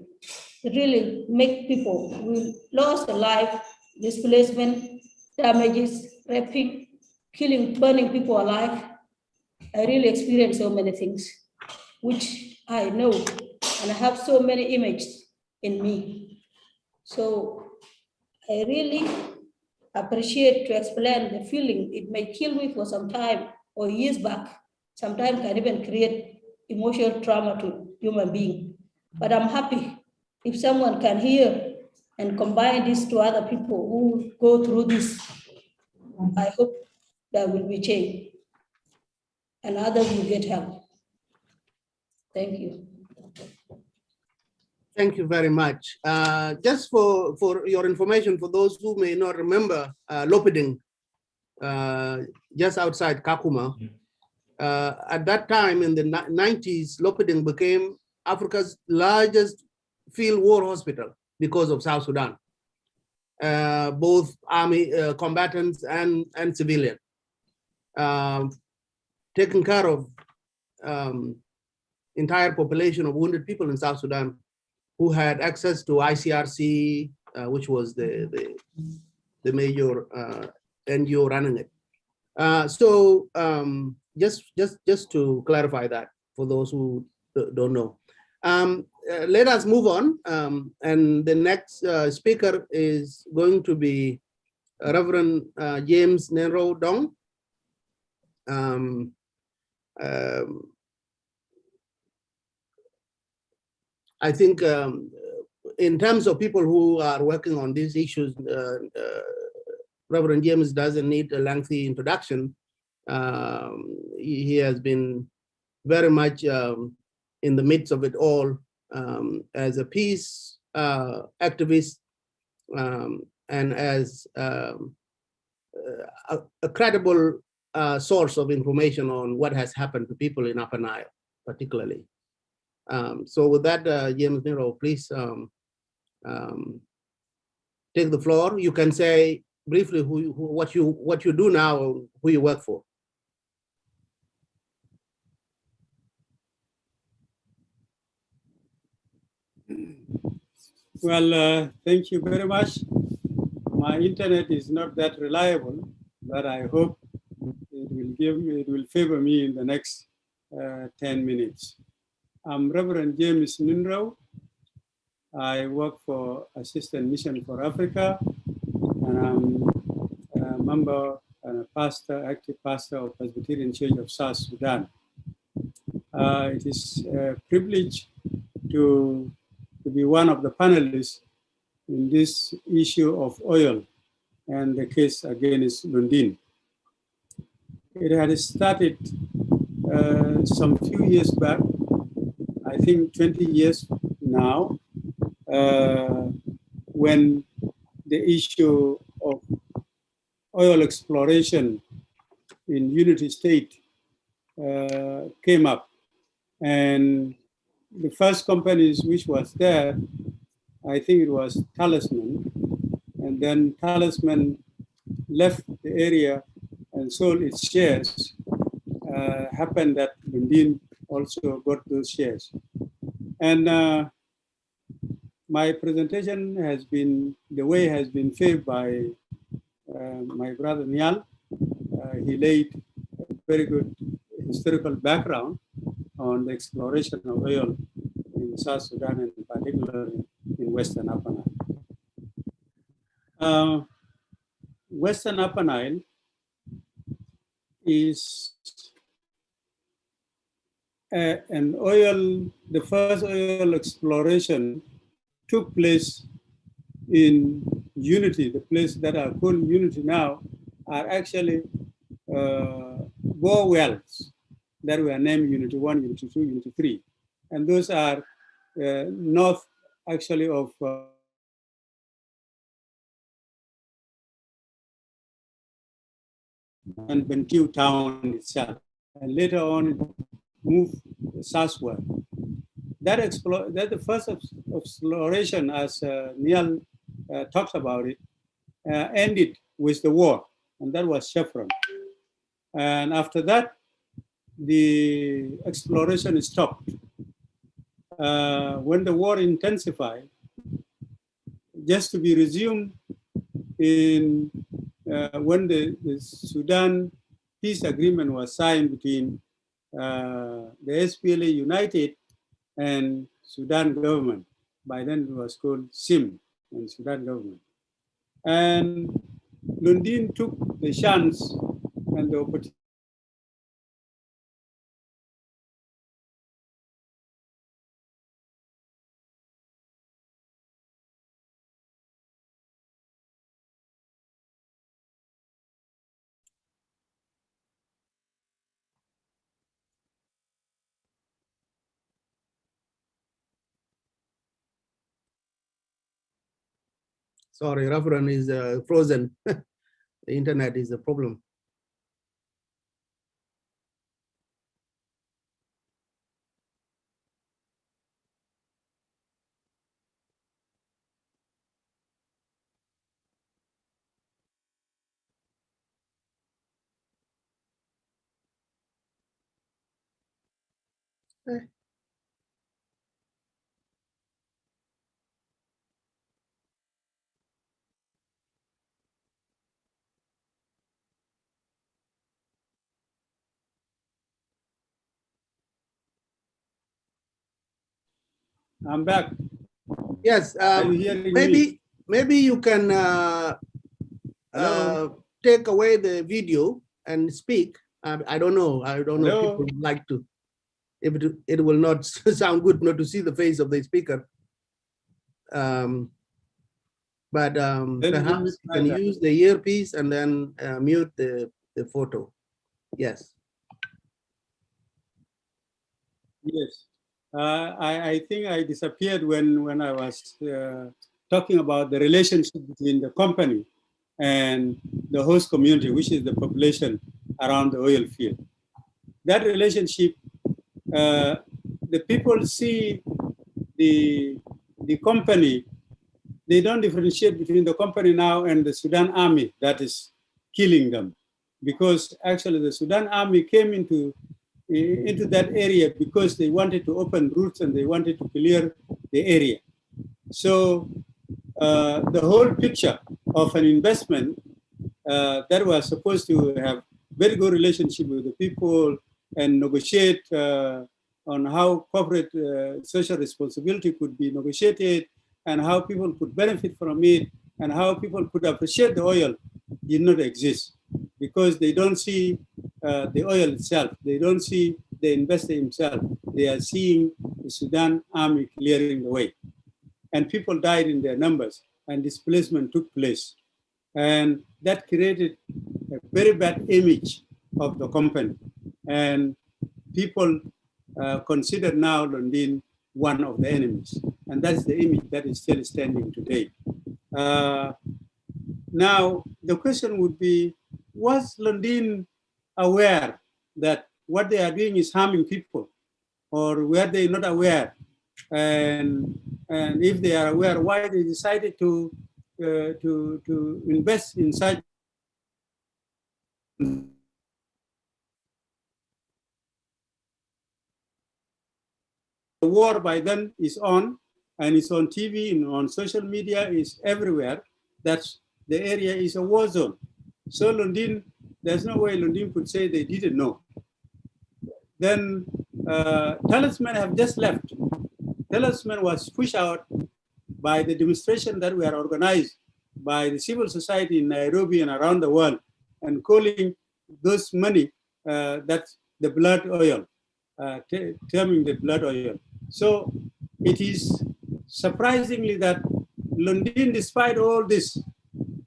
it really make people who lost a life, displacement, damages, raping, killing, burning people alive. I really experienced so many things, which I know, and I have so many images in me. So I really appreciate to explain the feeling. It may kill me for some time or years back. Sometimes can even create emotional trauma to human being. But I'm happy if someone can hear and combine this to other people who go through this. I hope there will be change and others will get help. Thank you. Thank you very much. Just for your information, for those who may not remember, Lopiding, just outside Kakuma, at that time in the 90s, Lopiding became Africa's largest field war hospital because of South Sudan, both army combatants and civilian, taking care of entire population of wounded people in South Sudan who had access to ICRC, which was the major NGO running it. So just to clarify that for those who don't know. Let us move on, and the next speaker is going to be Reverend James Ninrew Dong. I think in terms of people who are working on these issues, Reverend James doesn't need a lengthy introduction. He has been very much in the midst of it all as a peace activist and as a credible source of information on what has happened to people in Upper Nile, particularly. So with that, James Ninrew, please take the floor. You can say briefly what you do now, or who you work for. Well, thank you very much. My internet is not that reliable, but I hope it will favor me in the next 10 minutes. I'm Reverend James Ninrew. I work for Assistant Mission for Africa, and I'm a member and a pastor, active pastor of Presbyterian Church of South Sudan. It is a privilege to be one of the panelists in this issue of oil and the case against Lundin. It had started some few years back, I think 20 years now, when the issue of oil exploration in Unity State came up. And the first companies which was there, I think it was Talisman, and then Talisman left the area and sold its shares. Happened that Lundin also got those shares. And my presentation has been, the way has been favored by my brother Nhial. He laid a very good historical background. on the exploration of oil in South Sudan and particularly in Western Upper Nile. Western Upper Nile is the first oil exploration took place in Unity. The places that are called Unity now are actually bore wells that were named Unity 1, Unity 2, Unity 3. And those are north actually of and Bentiu town itself. And later on moved southward. That the first exploration, as Nhial talks about it, ended with the war, and that was Chevron. And after that, the exploration stopped. When the war intensified, just to be resumed in when the Sudan peace agreement was signed between the SPLA United and Sudan government. By then it was called SIM and Sudan government. And Lundin took the chance and the opportunity. Sorry, Reverend is frozen. The internet is a problem. I'm back. Yes, Are you hearing maybe you can take away the video and speak. I don't know. I don't know if people would like to. If it will not sound good not to see the face of the speaker. But perhaps you can use the earpiece and then mute the photo. Yes. Yes. I think I disappeared when I was talking about the relationship between the company and the host community, which is the population around the oil field. That relationship, the people see the company, they don't differentiate between the company now and the Sudan army that is killing them. Because actually the Sudan army came into that area because they wanted to open routes and they wanted to clear the area. So the whole picture of an investment that was supposed to have very good relationship with the people and negotiate on how corporate social responsibility could be negotiated and how people could benefit from it and how people could appreciate the oil did not exist because they don't see the oil itself. They don't see the investor himself. They are seeing the Sudan army clearing the way. And people died in their numbers and displacement took place. And that created a very bad image of the company. And people consider now Lundin one of the enemies. And that's the image that is still standing today. Now, the question would be, was Lundin aware that what they are doing is harming people? Or were they not aware? And if they are aware, why they decided to invest in such the war by then is on, and it's on TV and on social media, is everywhere. That's the area is a war zone. So Lundin, there's no way Lundin could say they didn't know. Then Talisman have just left. Talisman was pushed out by the demonstration that were organized by the civil society in Nairobi and around the world, and calling those money that's the blood oil, terming the blood oil. So it is surprisingly that Lundin, despite all this,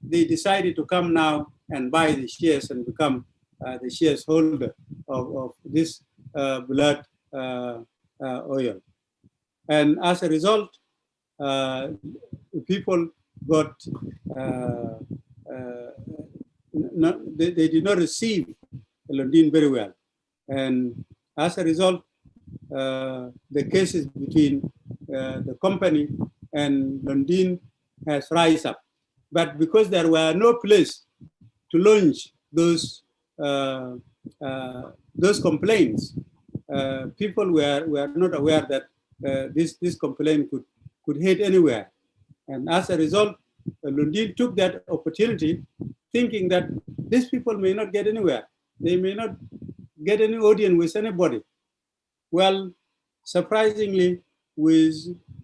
they decided to come now and buy the shares and become the shares holder of this blood oil. And as a result, people got, they did not receive Lundin very well. And as a result, the cases between the company and Lundin has rise up. But because there were no place to launch those complaints, people were not aware that this complaint could head anywhere. And as a result, Lundin took that opportunity, thinking that these people may not get anywhere. They may not get any audience with anybody. Well, surprisingly, with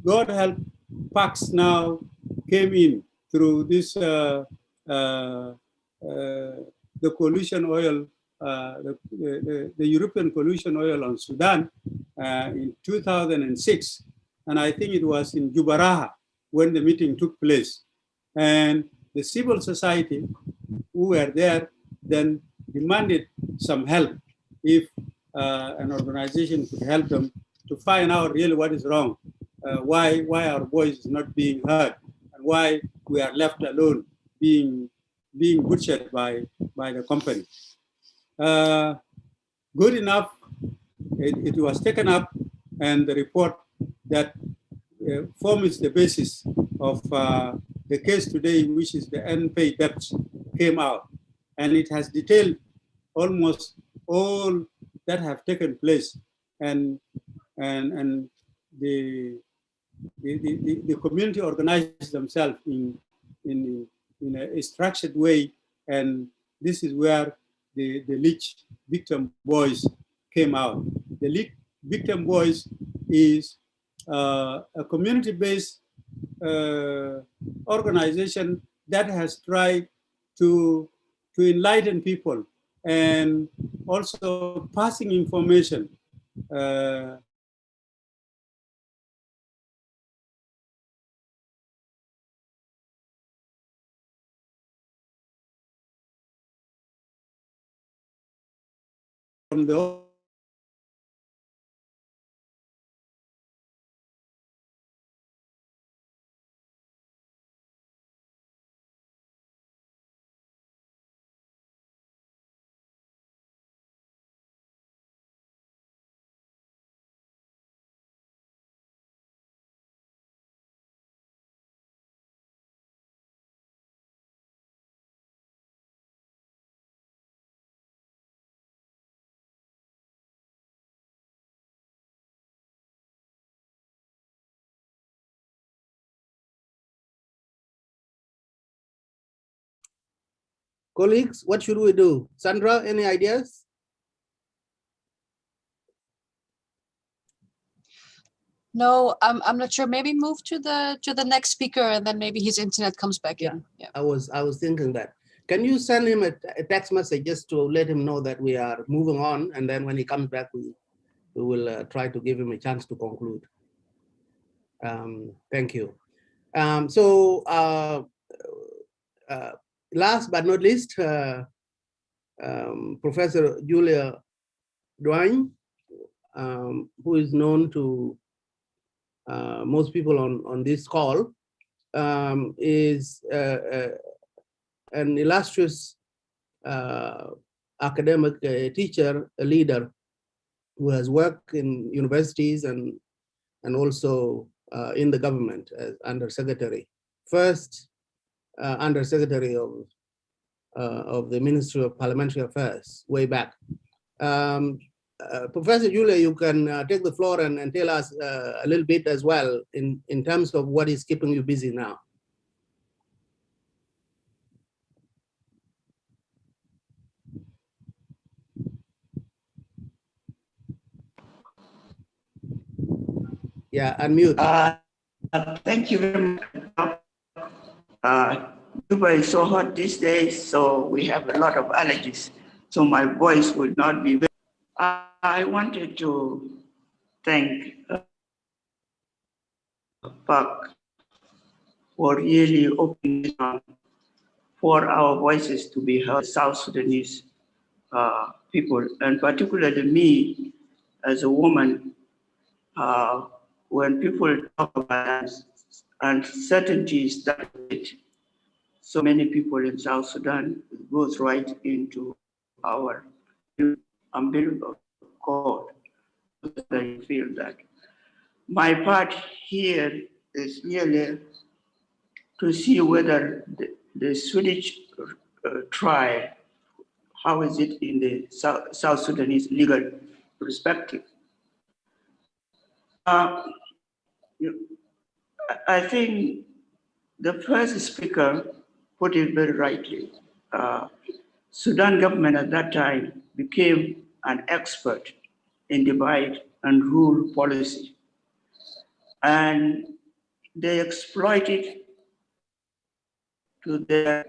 God help, Pax now came in through this the coalition oil, the European coalition oil on Sudan in 2006, and I think it was in Jubaraha when the meeting took place. And the civil society who were there then demanded some help if an organization could help them to find out really what is wrong, why our voice is not being heard, and why we are left alone being butchered by the company. Good enough, it was taken up, and the report that forms the basis of the case today, which is the unpaid debts, came out. And it has detailed almost all that have taken place, and the community organized themselves in a structured way, and this is where the Liech victim voice came out. The Liech victim voice is a community-based organization that has tried to enlighten people and also passing information from the Colleagues, what should we do? Sandra, any ideas? No, I'm not sure. Maybe move to the next speaker, and then maybe his internet comes back in. Yeah. I was thinking that. Can you send him a text message just to let him know that we are moving on, and then when he comes back, we will try to give him a chance to conclude. Thank you. Last but not least, Professor Julia Duany, who is known to most people on this call, is an illustrious academic teacher, a leader who has worked in universities and also in the government as undersecretary. First, undersecretary of the Ministry of Parliamentary Affairs way back. Professor Julia, you can take the floor and tell us a little bit as well in terms of what is keeping you busy now. Yeah, unmute. Thank you very much. Juba is so hot these days, so we have a lot of allergies. So my voice would not be very. I wanted to thank Park for really opening up for our voices to be heard, South Sudanese people, and particularly me as a woman. When people talk about uncertainties that so many people in South Sudan, it goes right into our umbilical cord. I feel that my part here is really to see whether the Swedish trial, how is it in the South Sudanese legal perspective? I think the first speaker put it very rightly. Sudan government at that time became an expert in divide and rule policy. And they exploited to their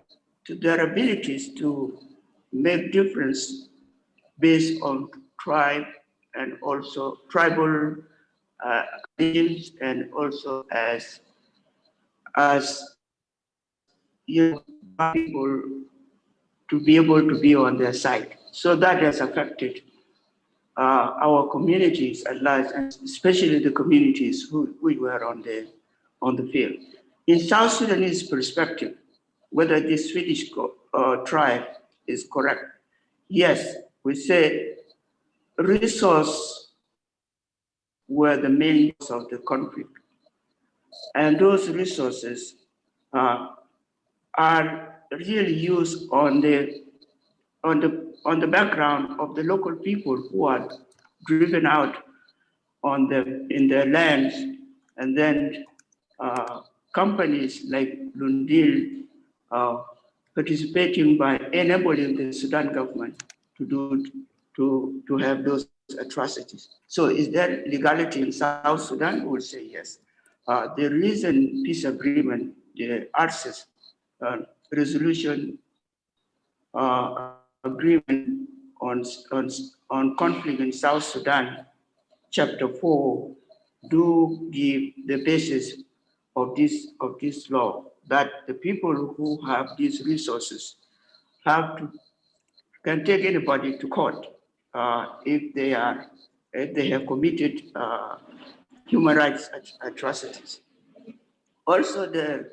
abilities to make difference based on tribe and also tribal allegiance, and also as you know, people to be able to be on their side. So that has affected our communities at large, and especially the communities who were on the field. In South Sudanese perspective, whether the Swedish tribe is correct, yes, we say resource were the main cause of the conflict, and those resources are really used on the background of the local people who are driven out in their lands, and then companies like Lundin participating by enabling the Sudan government to have those atrocities. So is there legality in South Sudan? We will say yes. The recent peace agreement, the ARCES resolution agreement on conflict in South Sudan, Chapter 4, do give the basis of this law, that the people who have these resources can take anybody to court if they have committed human rights atrocities. Also, the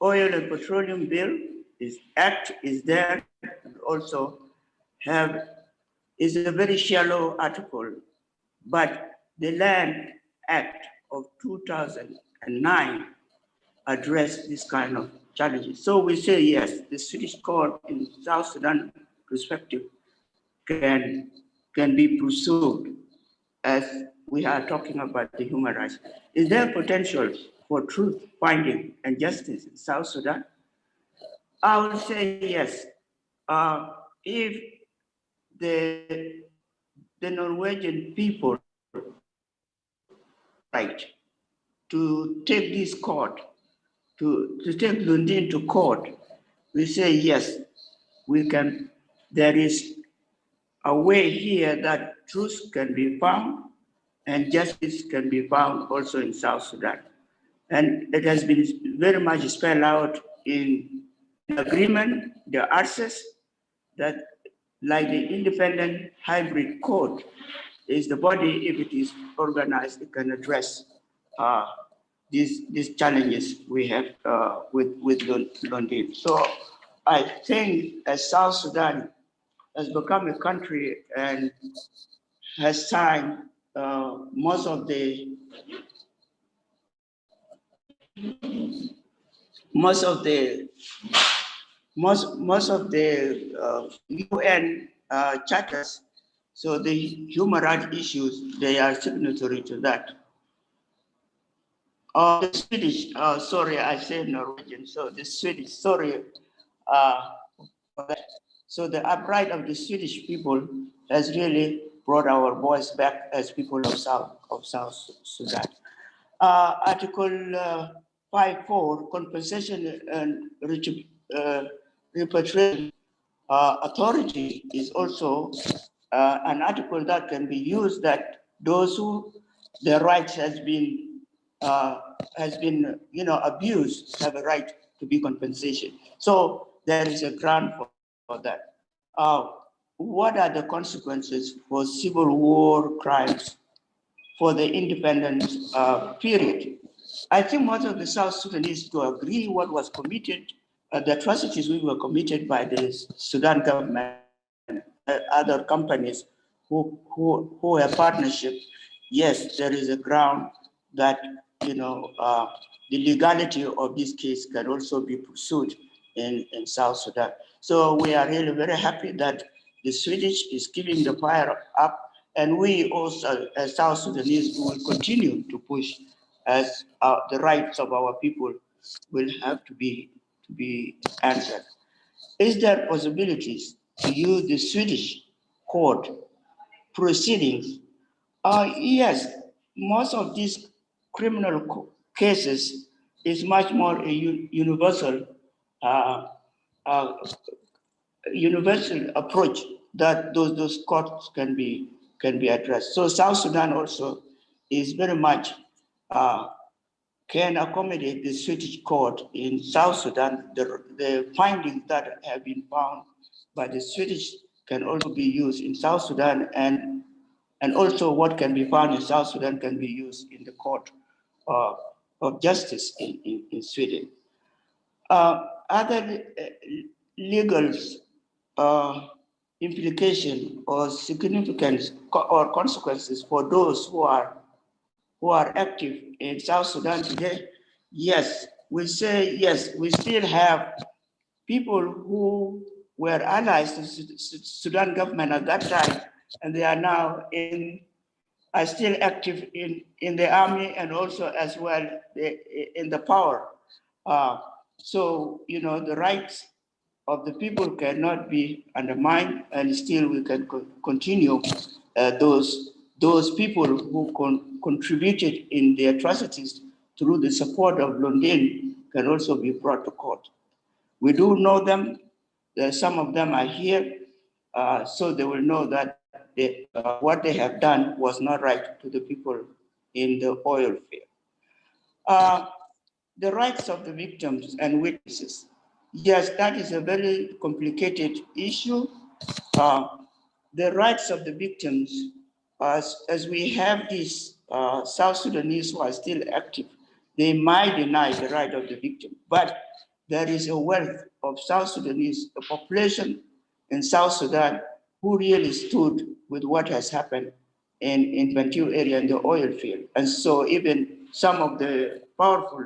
oil and petroleum bill is there. Also is a very shallow article, but the Land Act of 2009 addressed this kind of challenges. So we say yes, the Swedish court in South Sudan perspective can be pursued as we are talking about the human rights. Is there potential for truth finding and justice in South Sudan? I would say yes. If the Norwegian people right to take this court, to take Lundin to court, we say yes, we can. There is a way here that truth can be found and justice can be found also in South Sudan. And it has been very much spelled out in the agreement, the ARCES, that like the independent hybrid court is the body, if it is organized, it can address these challenges we have with Lundin. So I think as South Sudan has become a country and has signed most of the UN charters, so the human rights issues, they are signatory to that. The Swedish, sorry, I said Norwegian, so the Swedish, sorry for that. So the upright of the Swedish people has really brought our voice back as people of South Sudan. Article 5.4, compensation and repatriation authority is also an article that can be used, that those who their rights has been abused have a right to be compensation. So there is a ground for that. What are the consequences for civil war crimes for the independence period? I think most of the South Sudanese to agree what was committed, the atrocities which were committed by the Sudan government, other companies who have partnership. Yes, there is a ground that the legality of this case can also be pursued in South Sudan. So we are really very happy that the Swedish is keeping the fire up, and we also, as South Sudanese, will continue to push as the rights of our people will have to be answered. Is there possibilities to use the Swedish court proceedings? Yes, most of these criminal cases is much more a universal approach that those courts can be addressed. So South Sudan also is very much can accommodate the Swedish court in South Sudan. The findings that have been found by the Swedish can also be used in South Sudan, and also what can be found in South Sudan can be used in the court of justice in Sweden. Other legal implication or significance or consequences for those who are active in South Sudan today, yes, we say yes, we still have people who were allies to the Sudan government at that time, and they are now are still active in the army and also as well in the power. So, the rights of the people cannot be undermined, and still we can continue those people who contributed in the atrocities through the support of Lundin can also be brought to court. We do know them. Some of them are here, so they will know that what they have done was not right to the people in the oil field. The rights of the victims and witnesses. Yes, that is a very complicated issue. The rights of the victims, as we have these South Sudanese who are still active, they might deny the right of the victim, but there is a wealth of South Sudanese, a population in South Sudan who really stood with what has happened in Bantu area in the oil field. And so even some of the powerful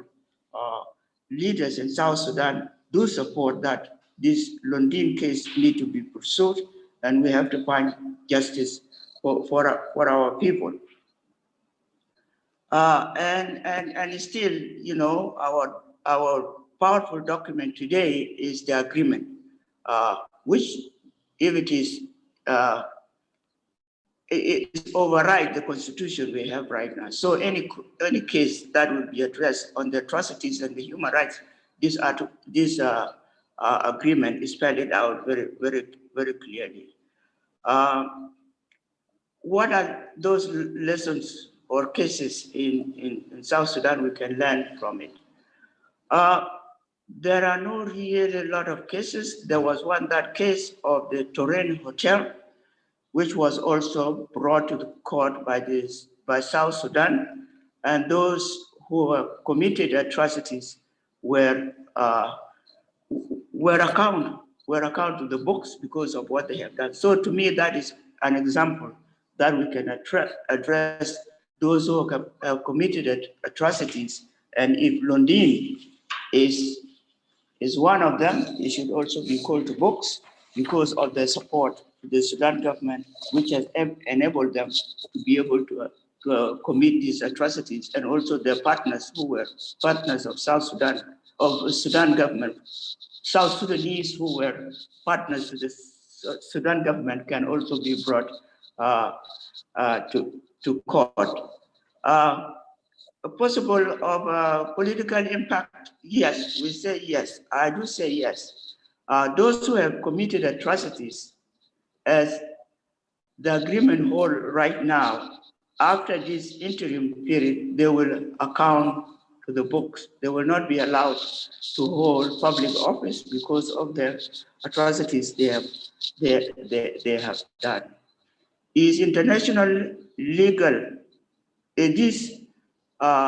leaders in South Sudan do support that this Lundin case need to be pursued, and we have to find justice for our people. And still, our powerful document today is the agreement, which, if it is, it override the constitution we have right now. So any case that will be addressed on the atrocities and the human rights, this agreement is spelled it out very, very, very clearly. What are those lessons or cases in South Sudan we can learn from it? There are no really a lot of cases. There was that case of the Torrent Hotel, which was also brought to the court by South Sudan, and those who have committed atrocities were account to the books because of what they have done. So to me, that is an example that we can address those who have committed atrocities, and if Lundin is one of them, he should also be called to books because of the support to the Sudan government, which has enabled them to be able to commit these atrocities, and also their partners who were partners of Sudan government. South Sudanese who were partners to the Sudan government can also be brought to court. Possible of political impact? Yes, we say yes. I do say yes. Those who have committed atrocities, as the agreement hold right now, after this interim period, they will account to the books. They will not be allowed to hold public office because of the atrocities they have done. Is international legal? Is it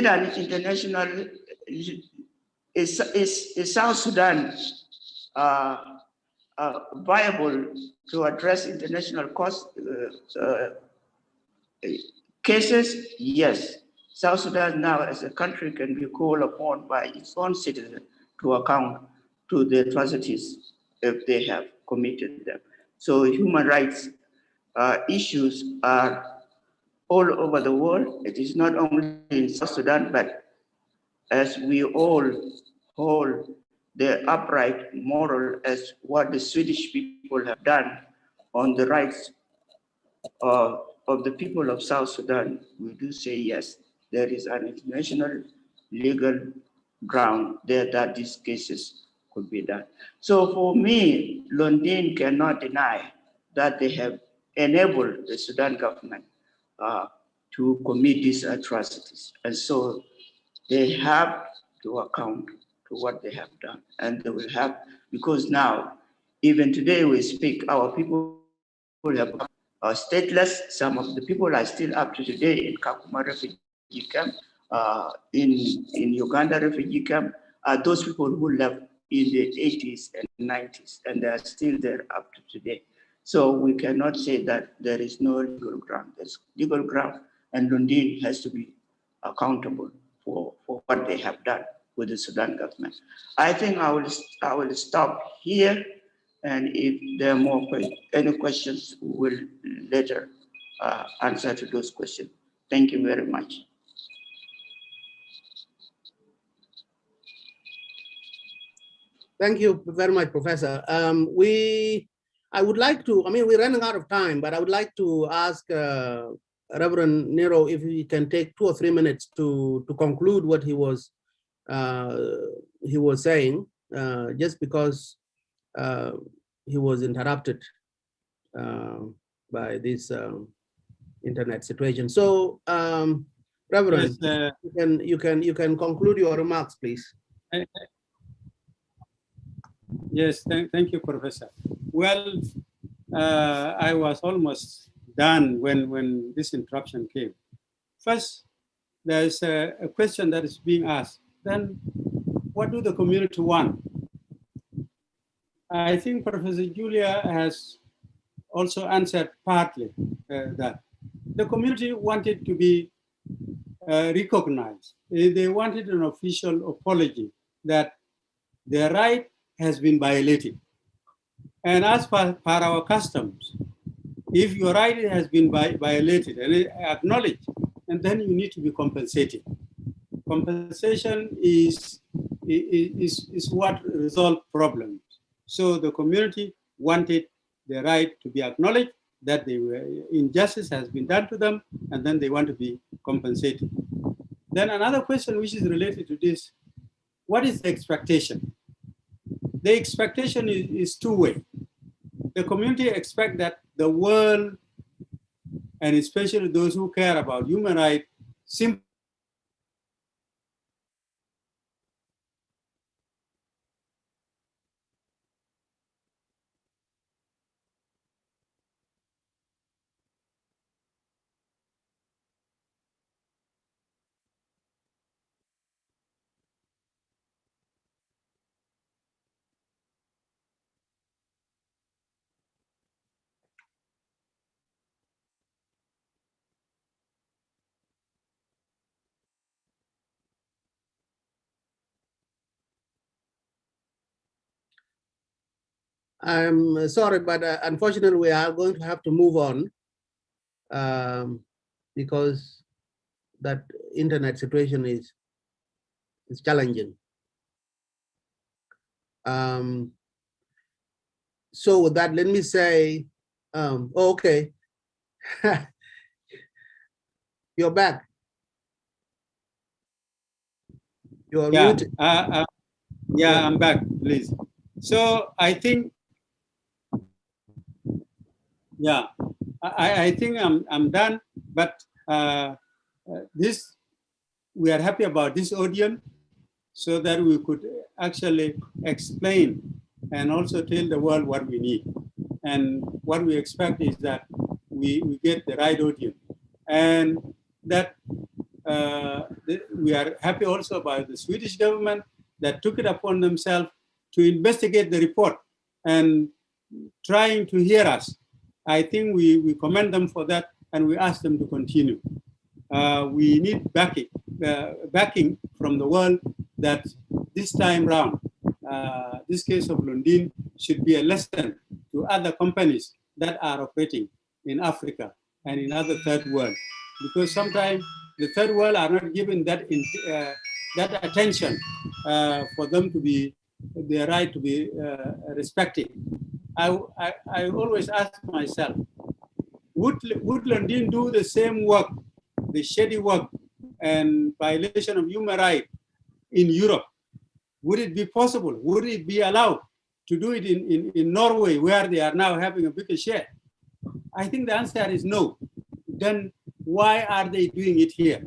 an international? Is South Sudan viable to address international cases? Yes. South Sudan now as a country can be called upon by its own citizens to account to the atrocities if they have committed them. So human rights issues are all over the world. It is not only in South Sudan, but as we all hold the upright moral as what the Swedish people have done on the rights of the people of South Sudan, we do say yes, there is an international legal ground there that these cases could be done. So for me, Lundin cannot deny that they have enabled the Sudan government to commit these atrocities. And so they have to account to what they have done. And they will have, because now, even today we speak, our people have stateless. Some of the people are still up to today in Kakuma refugee camp, in Uganda refugee camp, those people who left in the 80s and 90s, and they are still there up to today. So we cannot say that there is no legal ground. There's legal ground, and Lundin has to be accountable for what they have done with the Sudan government. I think I will stop here, and if there are more any questions, we will later answer to those questions. Thank you very much. Thank you very much, Professor. I would like to, we're running out of time, but I would like to ask Reverend Ninrew if he can take 2 or 3 minutes to conclude what he was saying, just because he was interrupted by this internet situation. So, Reverend, Yes, you can conclude your remarks, please. Yes, thank you, Professor. Well, I was almost done when this interruption came. First, there's a question that is being asked. Then, what do the community want? I think Professor Julia has also answered partly that. The community wanted to be recognized. They wanted an official apology that their right has been violated. And as per our customs, if your right has been violated and acknowledged, and then you need to be compensated. Compensation is what resolves problems. So the community wanted the right to be acknowledged, that injustice has been done to them, and then they want to be compensated. Then another question which is related to this, what is the expectation? The expectation is two-way. The community expects that the world, and especially those who care about human rights, simply I'm sorry, but unfortunately, we are going to have to move on because that internet situation is challenging. so with that, let me say, okay, you're back. You are muted. Yeah, I'm back, please. So I think, yeah, I think I'm done. But this, we are happy about this audience, so that we could actually explain and also tell the world what we need. And what we expect is that we get the right audience. And that we are happy also about the Swedish government that took it upon themselves to investigate the report and trying to hear us. I think we commend them for that, and we ask them to continue. We need backing from the world that this time round, this case of Lundin should be a lesson to other companies that are operating in Africa and in other third world, because sometimes the third world are not given that that attention for them to be their right to be respected. I always ask myself, would Lundin do the same work, the shady work and violation of human rights in Europe? Would it be possible? Would it be allowed to do it in Norway, where they are now having a bigger share? I think the answer is no. Then why are they doing it here?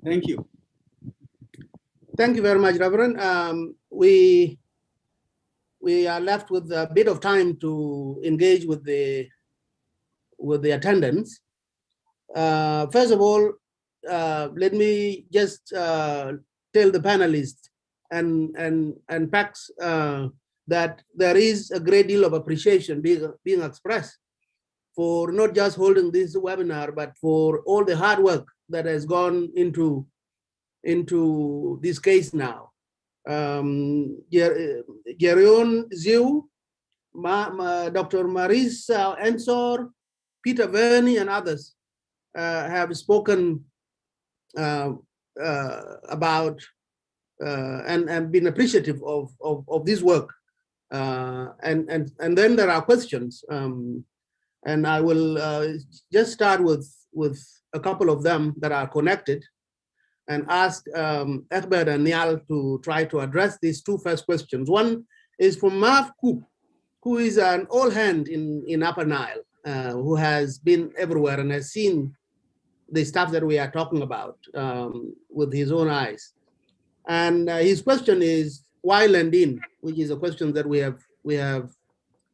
Thank you. Thank you very much, Reverend. We are left with a bit of time to engage with the attendants. First of all, let me just tell the panelists and Pax that there is a great deal of appreciation being expressed for not just holding this webinar, but for all the hard work that has gone into this case now. Gerion Ziu, Dr. Marisa Ensor, Peter Verney, and others have spoken about and been appreciative of this work. And then there are questions. And I will just start with a couple of them that are connected, and ask Egbert and Nhial to try to address these two first questions. One is from Marv Coop, who is an old hand in Upper Nile, who has been everywhere and has seen the stuff that we are talking about with his own eyes. And his question is, why Lundin? Which is a question that we have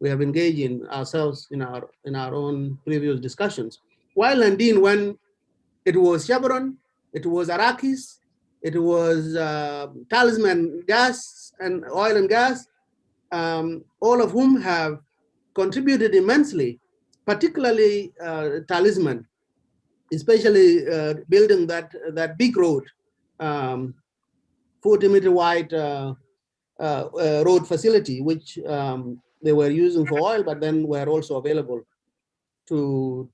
engaged in ourselves in our own previous discussions. Why Lundin when it was Chevron, it was Arrakis, it was Talisman Gas and Oil and Gas, all of whom have contributed immensely, particularly Talisman, especially building that big road, 40-meter wide road facility, which they were using for oil, but then were also available to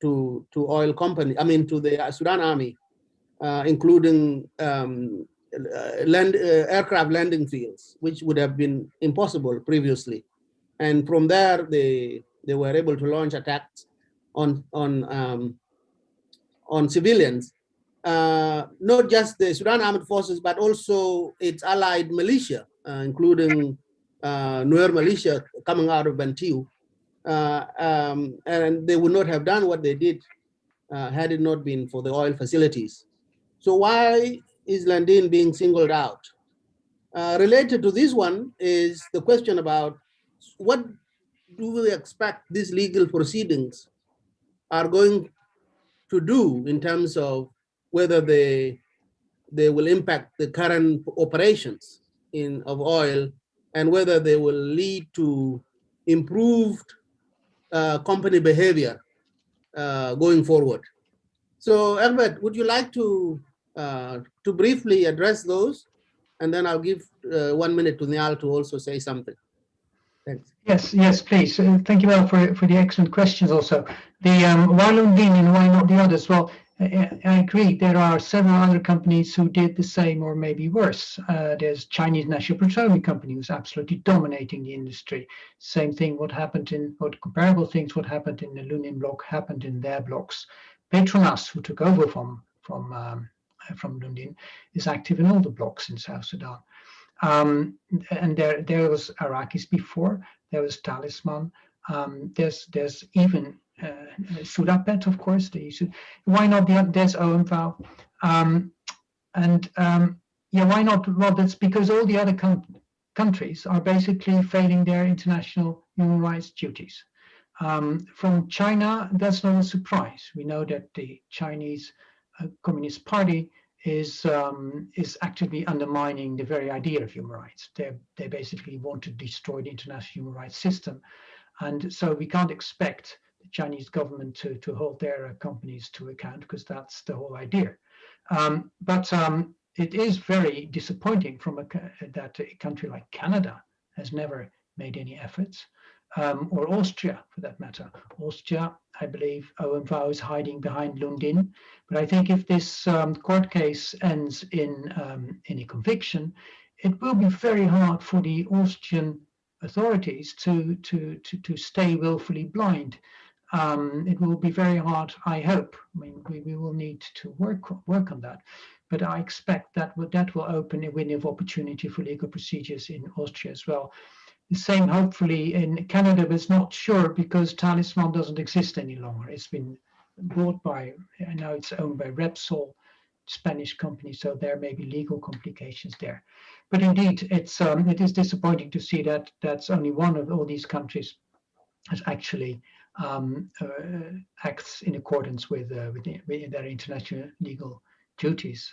oil company, to the Sudan Army, including aircraft landing fields, which would have been impossible previously. And from there, they were able to launch attacks on civilians, not just the Sudan Armed Forces, but also its allied militia, including Nuer militia coming out of Bantiu. And they would not have done what they did had it not been for the oil facilities. So why is Lundin being singled out? Related to this one is the question about what do we expect these legal proceedings are going to do in terms of whether they will impact the current operations of oil, and whether they will lead to improved company behavior going forward. So, Egbert, would you like to briefly address those? And then I'll give 1 minute to Nhial to also say something. Thanks. Yes, please. Thank you, Al, for the excellent questions also. The why Lundin and why not the others? Well, I agree. There are several other companies who did the same or maybe worse. There's Chinese National Petroleum Company who's absolutely dominating the industry. Same thing, what comparable things, what happened in the Lundin block happened in their blocks. Petronas, who took over from Lundin, is active in all the blocks in South Sudan. And there was Iraqis before. There was Talisman. There's even Sudd, of course. Why not? There's OMV. Yeah, why not? Well, that's because all the other countries are basically failing their international human rights duties. From China, that's not a surprise. We know that the Chinese Communist Party is actively undermining the very idea of human rights. They basically want to destroy the international human rights system. And so we can't expect the Chinese government to hold their companies to account, because that's the whole idea. But it is very disappointing that a country like Canada has never made any efforts, or Austria for that matter. Austria, I believe OMV is hiding behind Lundin. But I think if this court case ends in a conviction, it will be very hard for the Austrian authorities to stay willfully blind. It will be very hard, I hope. I mean, we will need to work on that. But I expect that will open a window of opportunity for legal procedures in Austria as well. The same, hopefully, in Canada, but it's not sure because Talisman doesn't exist any longer. It's been bought by, now it's owned by Repsol, Spanish company, so there may be legal complications there. But indeed, it is disappointing to see that that's only one of all these countries that actually acts in accordance with their international legal duties.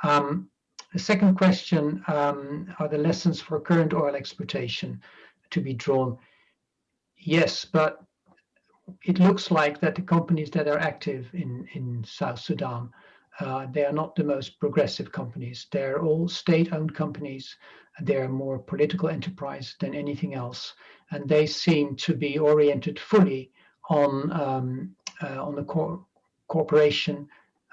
The second question, are the lessons for current oil exploitation to be drawn? Yes, but it looks like that the companies that are active in South Sudan, they are not the most progressive companies. They're all state-owned companies. They're more political enterprise than anything else, and they seem to be oriented fully on the cooperation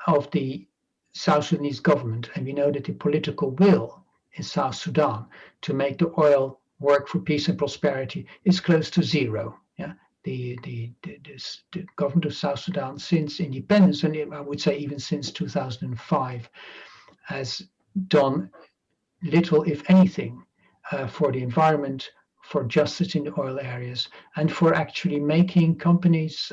of the South Sudanese government. And we know that the political will in South Sudan to make the oil work for peace and prosperity is close to zero. Yeah. The government of South Sudan since independence, and I would say even since 2005, has done little, if anything, for the environment, for justice in the oil areas, and for actually making companies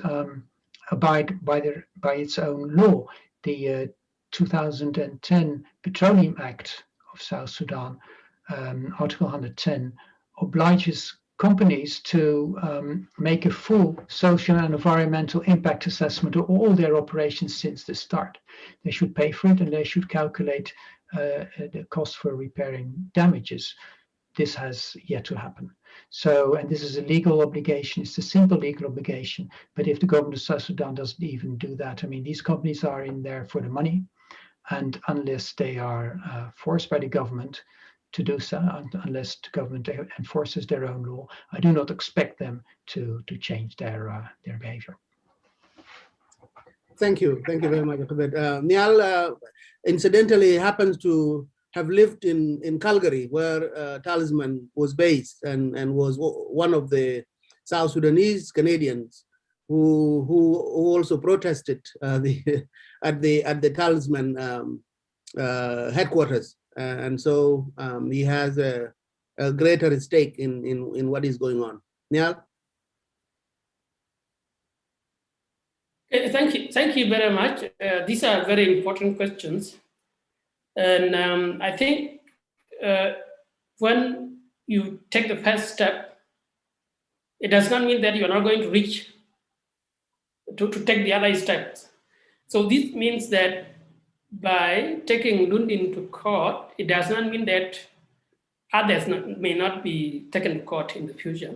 abide by its own law. The 2010 Petroleum Act of South Sudan, Article 110, obliges companies to make a full social and environmental impact assessment of all their operations since the start. They should pay for it, and they should calculate the cost for repairing damages. This has yet to happen. So, and this is a legal obligation. It's a simple legal obligation. But if the government of South Sudan doesn't even do that, I mean, these companies are in there for the money. And unless they are forced by the government to do so, unless the government enforces their own law, I do not expect them to change their behavior. Thank you very much, Egbert. Nhial, incidentally, happens to have lived in Calgary, where Talisman was based, and was one of the South Sudanese Canadians who also protested at the Talisman headquarters, and so he has a greater stake in what is going on. Nhial? Thank you very much. These are very important questions. And I think when you take the first step, it does not mean that you are not going to reach to take the other steps. So this means that by taking Lundin to court, it does not mean that others may not be taken to court in the future.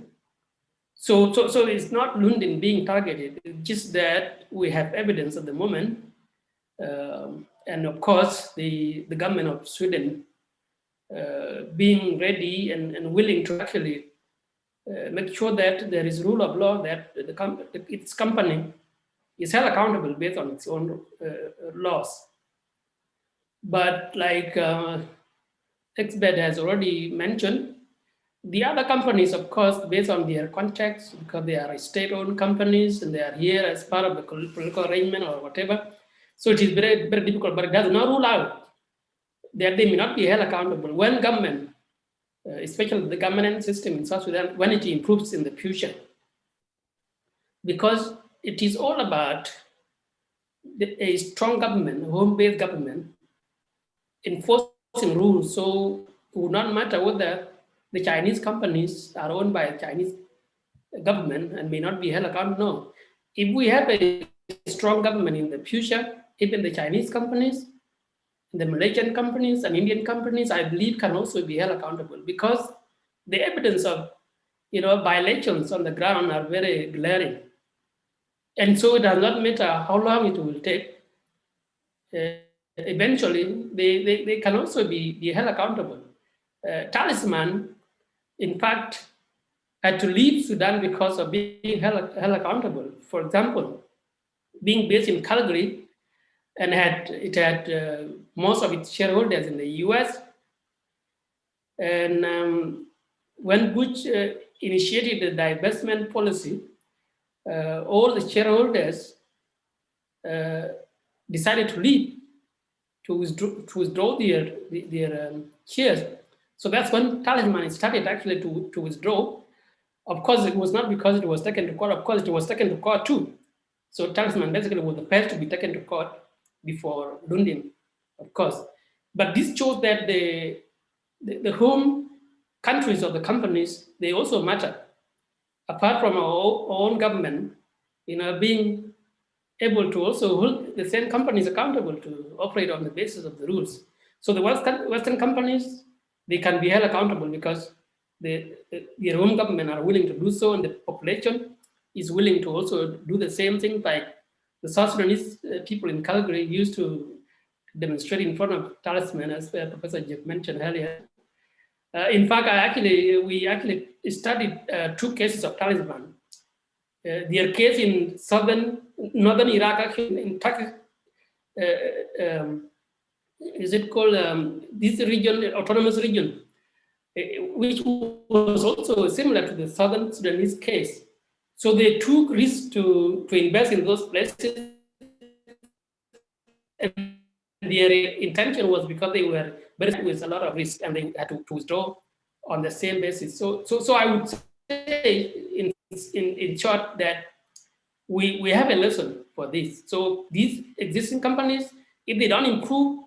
So it's not Lundin being targeted, it's just that we have evidence at the moment. And of course, the government of Sweden being ready and willing to actually make sure that there is rule of law, that its company is held accountable based on its own laws. But like Egbert has already mentioned, the other companies, of course, based on their contracts, because they are state-owned companies and they are here as part of the political arrangement or whatever. So it is very, very difficult, but it does not rule out that they may not be held accountable when government, especially the governance system in South Sudan, when it improves in the future. Because it is all about a strong government, home-based government, enforcing rules. So it would not matter whether the Chinese companies are owned by a Chinese government and may not be held accountable. No. If we have a strong government in the future, even the Chinese companies, the Malaysian companies and Indian companies, I believe, can also be held accountable, because the evidence of violations on the ground are very glaring. And so it does not matter how long it will take. Eventually, they can also be held accountable. Talisman, in fact, had to leave Sudan because of being held accountable. For example, being based in Calgary, and it had most of its shareholders in the US. And when Bush initiated the divestment policy, all the shareholders decided to leave, to withdraw their shares. So that's when Talisman started actually to withdraw. Of course, it was not because it was taken to court. Of course, it was taken to court too. So Talisman basically was the first to be taken to court before Lundin, of course. But this shows that the home countries of the companies, they also matter. Apart from our own government, being able to also hold the same companies accountable to operate on the basis of the rules. So the Western companies, they can be held accountable because their own government are willing to do so, and the population is willing to also do the same thing. Like the South Sudanese people in Calgary used to demonstrate in front of Talisman, as Professor Jeff mentioned earlier. In fact, we actually studied 2 cases of Talisman. Their case in northern Iraq, actually in Turkey, is it called this region, autonomous region, which was also similar to the Southern Sudanese case. So they took risks to invest in those places. And their intention was because they were very with a lot of risk and they had to withdraw on the same basis. So I would say in short that we have a lesson for this. So these existing companies, if they don't improve,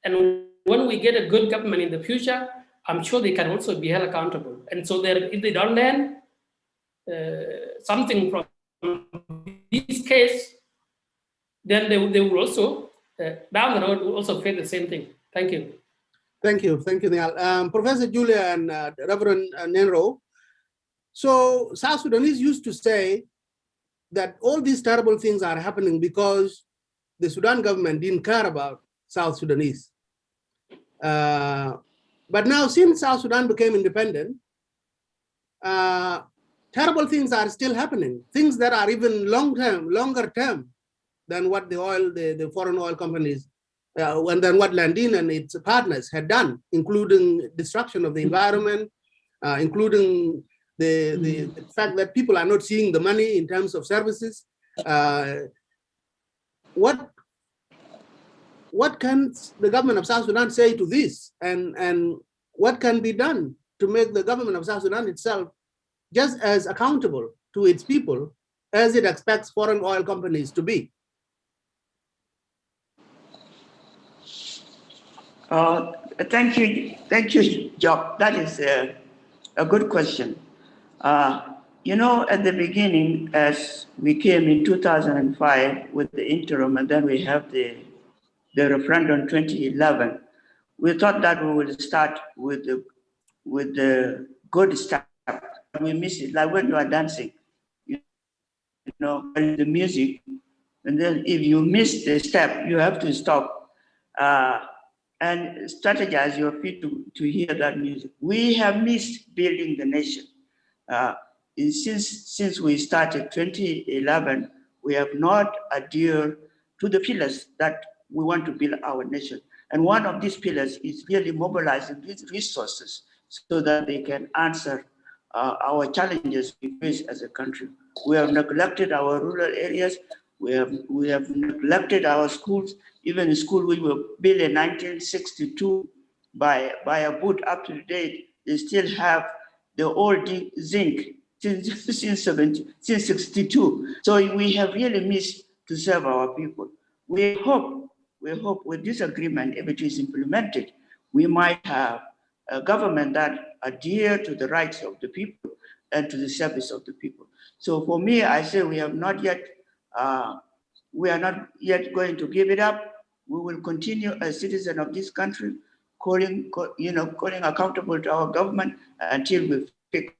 and when we get a good government in the future, I'm sure they can also be held accountable. And so if they don't learn something from this case, then they will also, down the road, will also face the same thing. Thank you. Thank you, Nhial. Professor Julia and Reverend Ninrew. So South Sudanese used to say that all these terrible things are happening because the Sudan government didn't care about South Sudanese. But now, since South Sudan became independent, terrible things are still happening. Things that are even longer term than what the foreign oil companies, and then what Lundin and its partners had done, including destruction of the environment, including the fact that people are not seeing the money in terms of services. What can the government of South Sudan say to this, and what can be done to make the government of South Sudan itself just as accountable to its people as it expects foreign oil companies to be? Thank you, Jock. That is a good question. At the beginning, as we came in 2005 with the interim, and then we have the referendum 2011, we thought that we would start with the good start. We miss it, like when you are dancing, the music, and then if you miss the step, you have to stop and strategize your feet to hear that music. We have missed building the nation. Since we started 2011, we have not adhered to the pillars that we want to build our nation. And one of these pillars is really mobilizing these resources so that they can answer our challenges we face as a country. We have neglected our rural areas. We have neglected our schools. Even the school we were built in 1962 by a boot up to date, they still have the old zinc since 62. So we have really missed to serve our people. We hope with this agreement, if it is implemented, we might have a government that adhere to the rights of the people and to the service of the people. So for me, I say we are not yet going to give it up. We will continue as citizens of this country, calling accountable to our government until we fix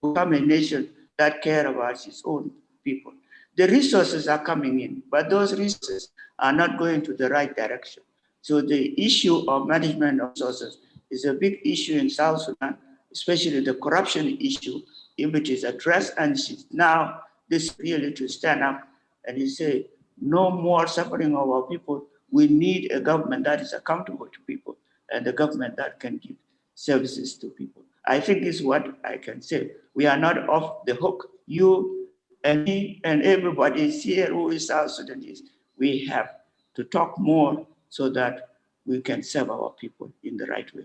become a nation that care about its own people. The resources are coming in, but those resources are not going to the right direction. So the issue of management of resources is a big issue in South Sudan, especially the corruption issue. If it is addressed, and now this really to stand up and say, no more suffering of our people. We need a government that is accountable to people and a government that can give services to people. I think this is what I can say. We are not off the hook. You and me and everybody is here who is South Sudanese. We have to talk more so that we can serve our people in the right way.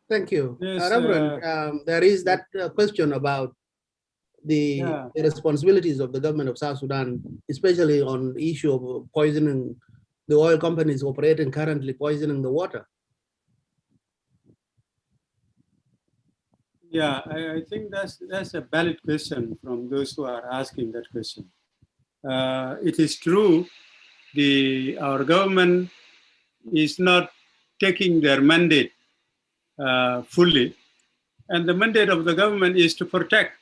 Thank you. Yes, Reverend, there is that question about the responsibilities of the government of South Sudan, especially on the issue of poisoning, the oil companies operating currently poisoning the water. Yeah, I think that's a valid question from those who are asking that question. It is true, our government is not taking their mandate fully, and the mandate of the government is to protect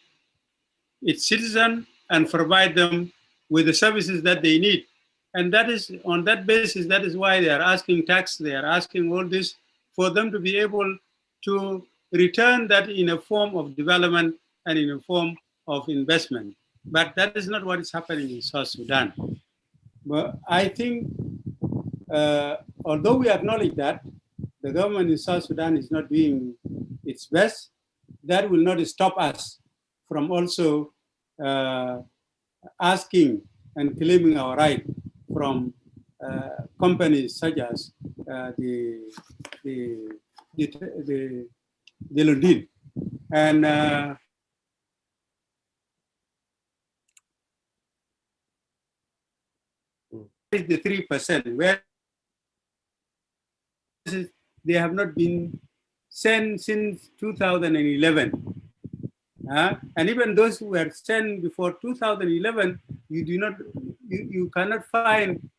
its citizens and provide them with the services that they need. And that is on that basis, that is why they are asking tax, they are asking all this for them to be able to return that in a form of development and in a form of investment. But that is not what is happening in South Sudan. But I think, although we acknowledge that the government in South Sudan is not doing its best, that will not stop us from also asking and claiming our right from companies such as the Lundin. And is the 3%, where they have not been sent since 2011. And even those who were sent before 2011, you cannot find.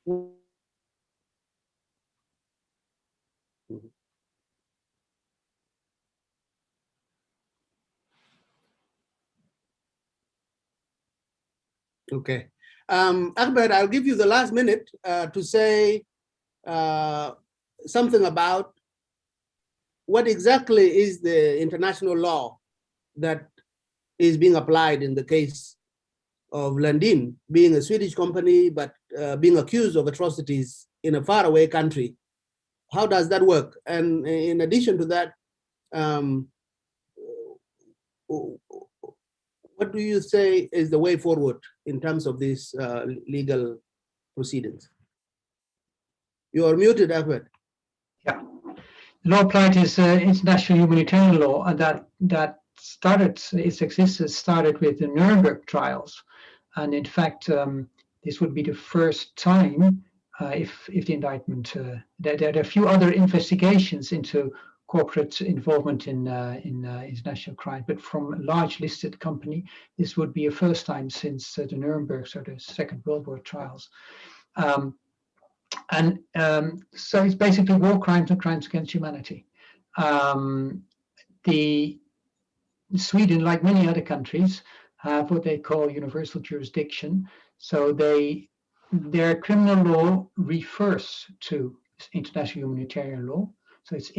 Okay. Egbert, I'll give you the last minute to say something about what exactly is the international law that is being applied in the case of Lundin, being a Swedish company, but being accused of atrocities in a faraway country. How does that work? And in addition to that, what do you say is the way forward in terms of these legal proceedings? You are muted, Egbert. Yeah. The law applied is international humanitarian law, and that started, its existence started with the Nuremberg trials. And in fact, this would be the first time if the indictment, there are a few other investigations into corporate involvement in international crime, but from a large listed company, this would be a first time since the Nuremberg, so the Second World War trials. So it's basically war crimes and crimes against humanity. Sweden, like many other countries, have what they call universal jurisdiction. So their criminal law refers to international humanitarian law. So it's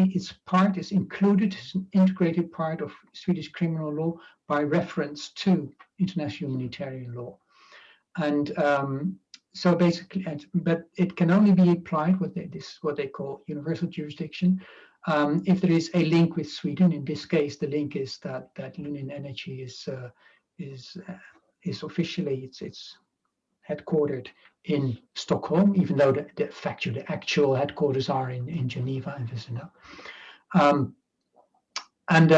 included, it's an integrated part of Swedish criminal law by reference to international humanitarian law. And so basically, but it can only be applied with what they call universal jurisdiction if there is a link with Sweden. In this case, the link is that Lundin Energy is officially it's headquartered in Stockholm, even though the actual headquarters are in Geneva and Vicenna. And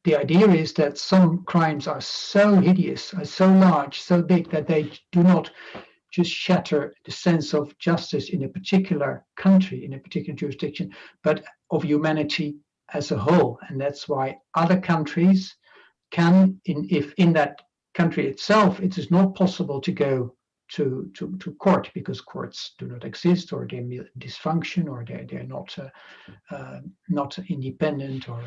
the idea is that some crimes are so hideous, are so large, so big that they do not just shatter the sense of justice in a particular country, in a particular jurisdiction, but of humanity as a whole. And that's why other countries can, if in that country itself it is not possible to go to court because courts do not exist, or they dysfunction, or they're not independent, or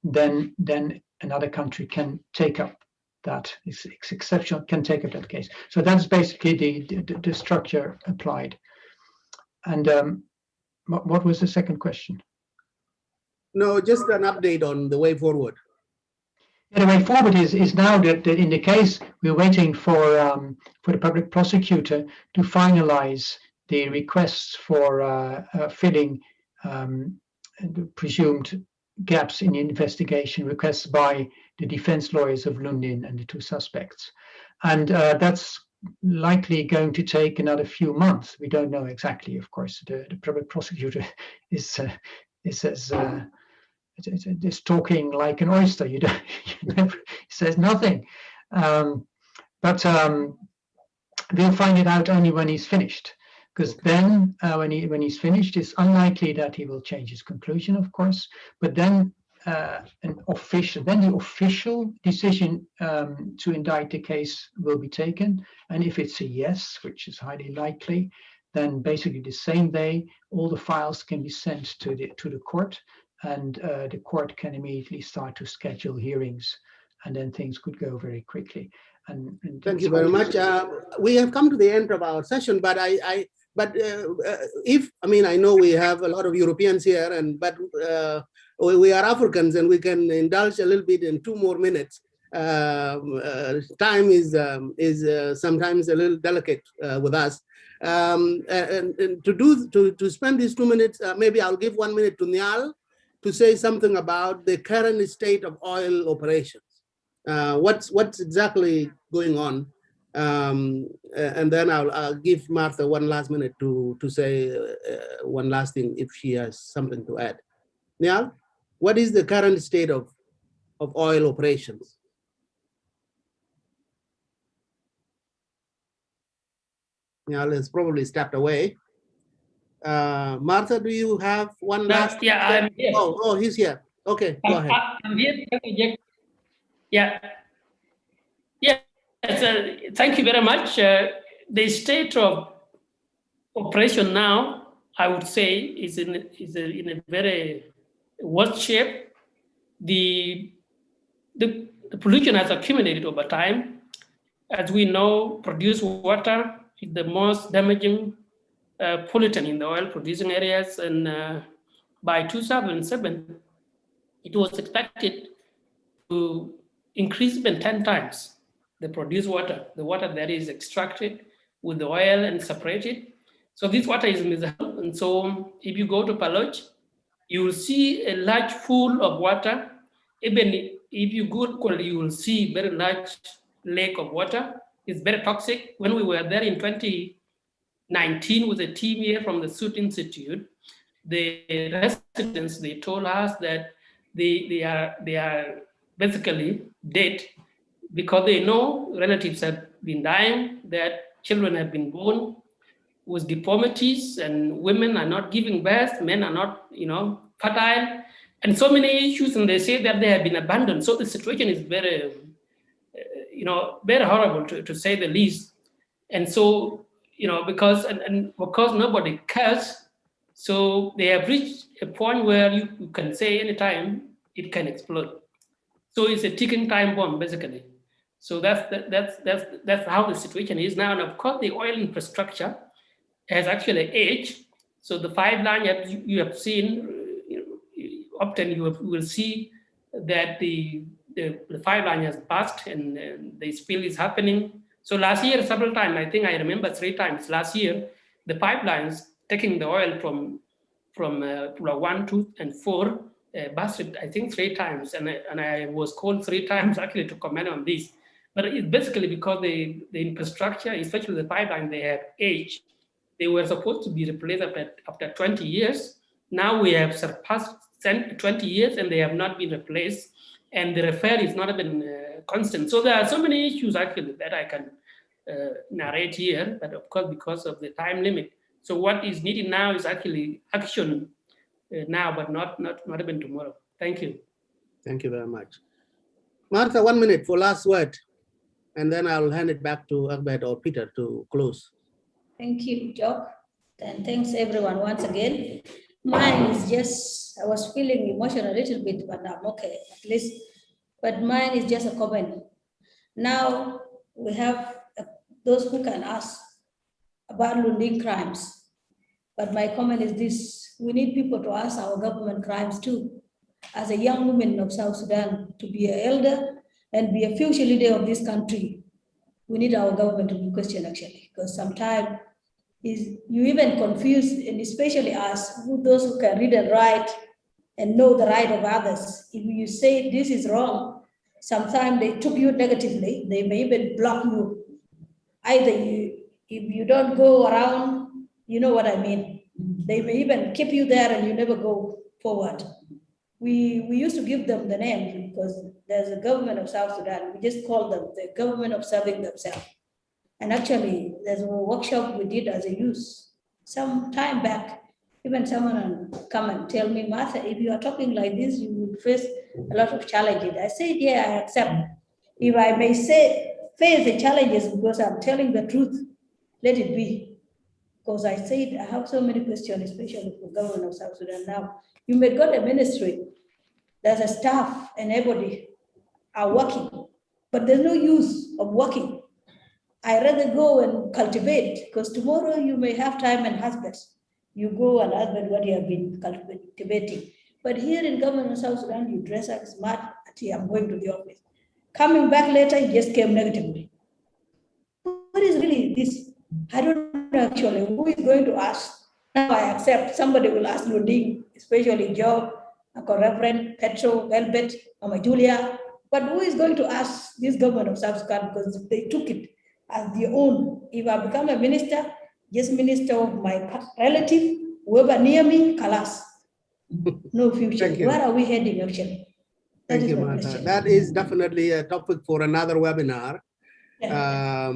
then another country can take up that. It's exceptional, can take up that case. So that's basically the structure applied. And what was the second question? No, just an update on the way forward. Yeah, the way forward is now that in the case we're waiting for the public prosecutor to finalize the requests for filling the presumed gaps in the investigation requests by the defense lawyers of Lundin and the two suspects. And that's likely going to take another few months. We don't know exactly, of course. The public prosecutor is talking like an oyster. You never, he says nothing. But we'll find it out only when he's finished. Because then, when he's finished, it's unlikely that he will change his conclusion, of course. But then, the official decision to indict the case will be taken. And if it's a yes, which is highly likely, then basically the same day, all the files can be sent to the court, and the court can immediately start to schedule hearings, and then things could go very quickly. And thank you very much. We have come to the end of our session, but I know we have a lot of Europeans here, but we are Africans, and we can indulge a little bit in 2 more minutes. Time is sometimes a little delicate with us, and to spend these 2 minutes, maybe I'll give 1 minute to Nhial to say something about the current state of oil operations. What's exactly going on? And then I'll give Martha 1 last minute to say one last thing if she has something to add. Nhial, what is the current state of oil operations? Nhial has probably stepped away. Martha, do you have one last? Yeah, I'm here. Oh, he's here. Okay, go ahead. I'm here. Yeah. Thank you very much. The state of operation now, I would say, is in a very worse shape. The pollution has accumulated over time. As we know, produced water is the most damaging pollutant in the oil producing areas, and by 2007, it was expected to increase even 10 times the produced water, the water that is extracted with the oil and separated. So this water is miserable. And so if you go to Paloj, you will see a large pool of water. Even if you go, you will see very large lake of water. It's very toxic. When we were there in 2019 with a team here from the Sudd Institute, the residents, they told us that they are basically dead because they know relatives have been dying, that children have been born with deformities, and women are not giving birth, men are not, fertile, and so many issues, and they say that they have been abandoned. So the situation is very, very horrible to say the least. And so, because nobody cares, so they have reached a point where you can say anytime it can explode. So it's a ticking time bomb, basically. So that's how the situation is now. And of course, the oil infrastructure has actually aged. So the 5 line you have seen, often you will see that the the pipeline has burst and the spill is happening. So last year, several times, I think I remember 3 times last year, the pipelines taking the oil from Pula 1, 2, and 4 busted, I think 3 times, and I was called 3 times actually to comment on this. But it's basically because the infrastructure, especially the pipeline, they have aged. They were supposed to be replaced after 20 years. Now we have surpassed 20 years and they have not been replaced, and the repair is not even constant. So there are so many issues actually that I can narrate here, but of course because of the time limit. So what is needed now is actually action now, but not even tomorrow. Thank you. Thank you very much. Martha, 1 minute for last word, and then I'll hand it back to Egbert or Peter to close. Thank you, Jock. And thanks everyone once again. Mine is just, I was feeling emotional a little bit, but I'm okay, at least. But mine is just a comment. Now we have those who can ask about Lundin crimes. But my comment is this: we need people to ask our government crimes too. As a young woman of South Sudan, to be an elder and be a future leader of this country, we need our government to be questioned actually, because sometimes you even confuse, and especially us, those who can read and write and know the right of others. If you say this is wrong, sometimes they took you negatively, they may even block you. Either if you don't go around, you know what I mean. They may even keep you there and you never go forward. We used to give them the name because there's a government of South Sudan. We just call them the government of serving themselves. And actually, there's a workshop we did as a youth some time back. Even someone come and tell me, Martha, if you are talking like this, you will face a lot of challenges. I said, yeah, I accept. If I may say, face the challenges because I'm telling the truth, let it be. Because I said, I have so many questions, especially for the government of South Sudan now. You may go to ministry, there's a staff and everybody are working, but there's no use of working. I rather go and cultivate, because tomorrow you may have time and harvest. You go and harvest what you have been cultivating. But here in government of South Sudan, you dress up smart, I'm going to the office. Coming back later, you just came negatively. What is really this? I don't know actually who is going to ask. Now I accept somebody will ask Lundin, especially Joe, Aker Reverend, Petro, Egbert, Mama Julia. But who is going to ask this government of South Sudan, because they took it as their own? If I become a minister, just minister of my relative, whoever near me, kalas. No future. Where are we heading actually? Thank you, Martha. That is definitely a topic for another webinar. Yeah.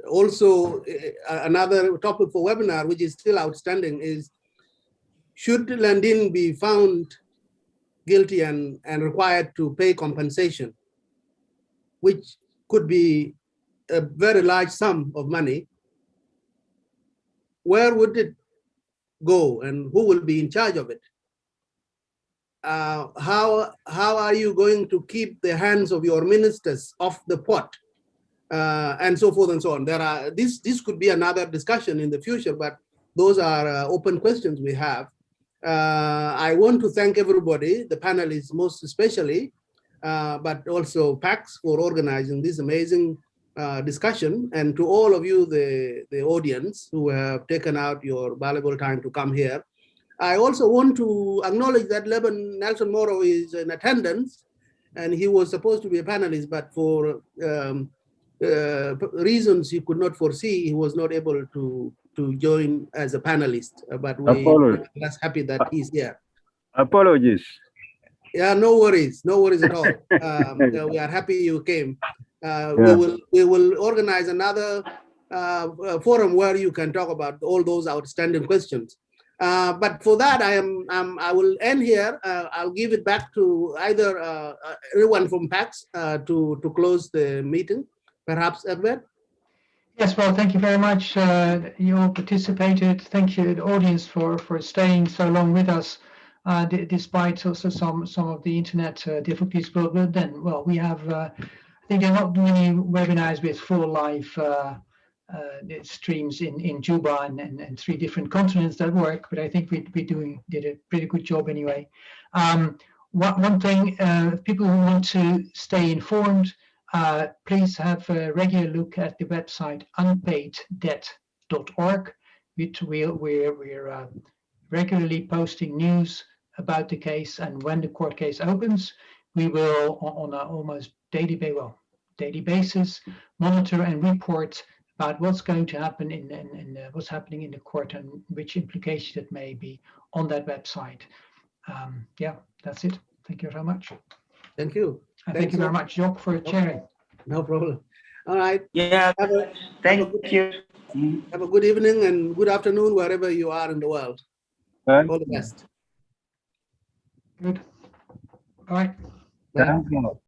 Also, another topic for webinar, which is still outstanding, is should Lundin be found guilty and required to pay compensation, which could be a very large sum of money, where would it go and who will be in charge of it? How are you going to keep the hands of your ministers off the pot? And so forth and so on. This could be another discussion in the future, but those are open questions we have. I want to thank everybody, the panelists most especially, but also PAX for organizing this amazing discussion, and to all of you, the audience, who have taken out your valuable time to come here. I also want to acknowledge that Nelson Moro is in attendance, and he was supposed to be a panelist, but for reasons he could not foresee, he was not able to join as a panelist. But we're happy that he's here. Apologies. Yeah, no worries at all. We are happy you came. We will organize another forum where you can talk about all those outstanding questions. But for that, I will end here. I'll give it back to either everyone from PAX to close the meeting. Perhaps Egbert? Yes, well, thank you very much. You all participated. Thank you, the audience, for staying so long with us, despite also some of the internet difficulties. But then, well, we have, I think there are not many webinars with full live streams in Juba and 3 different continents that work, but I think we did a pretty good job anyway. one thing, people who want to stay informed, please have a regular look at the website unpaiddebt.org. We're regularly posting news about the case, and when the court case opens, we will, on an almost daily basis, monitor and report about what's going to happen in what's happening in the court and which implications it may be on that website. Yeah, that's it. Thank you very much. Thank you. And thank you very much, Jock, for chairing. No problem. All right. Yeah, thank you. Have a good evening and good afternoon wherever you are in the world. All the best. Good. All right. Thank you.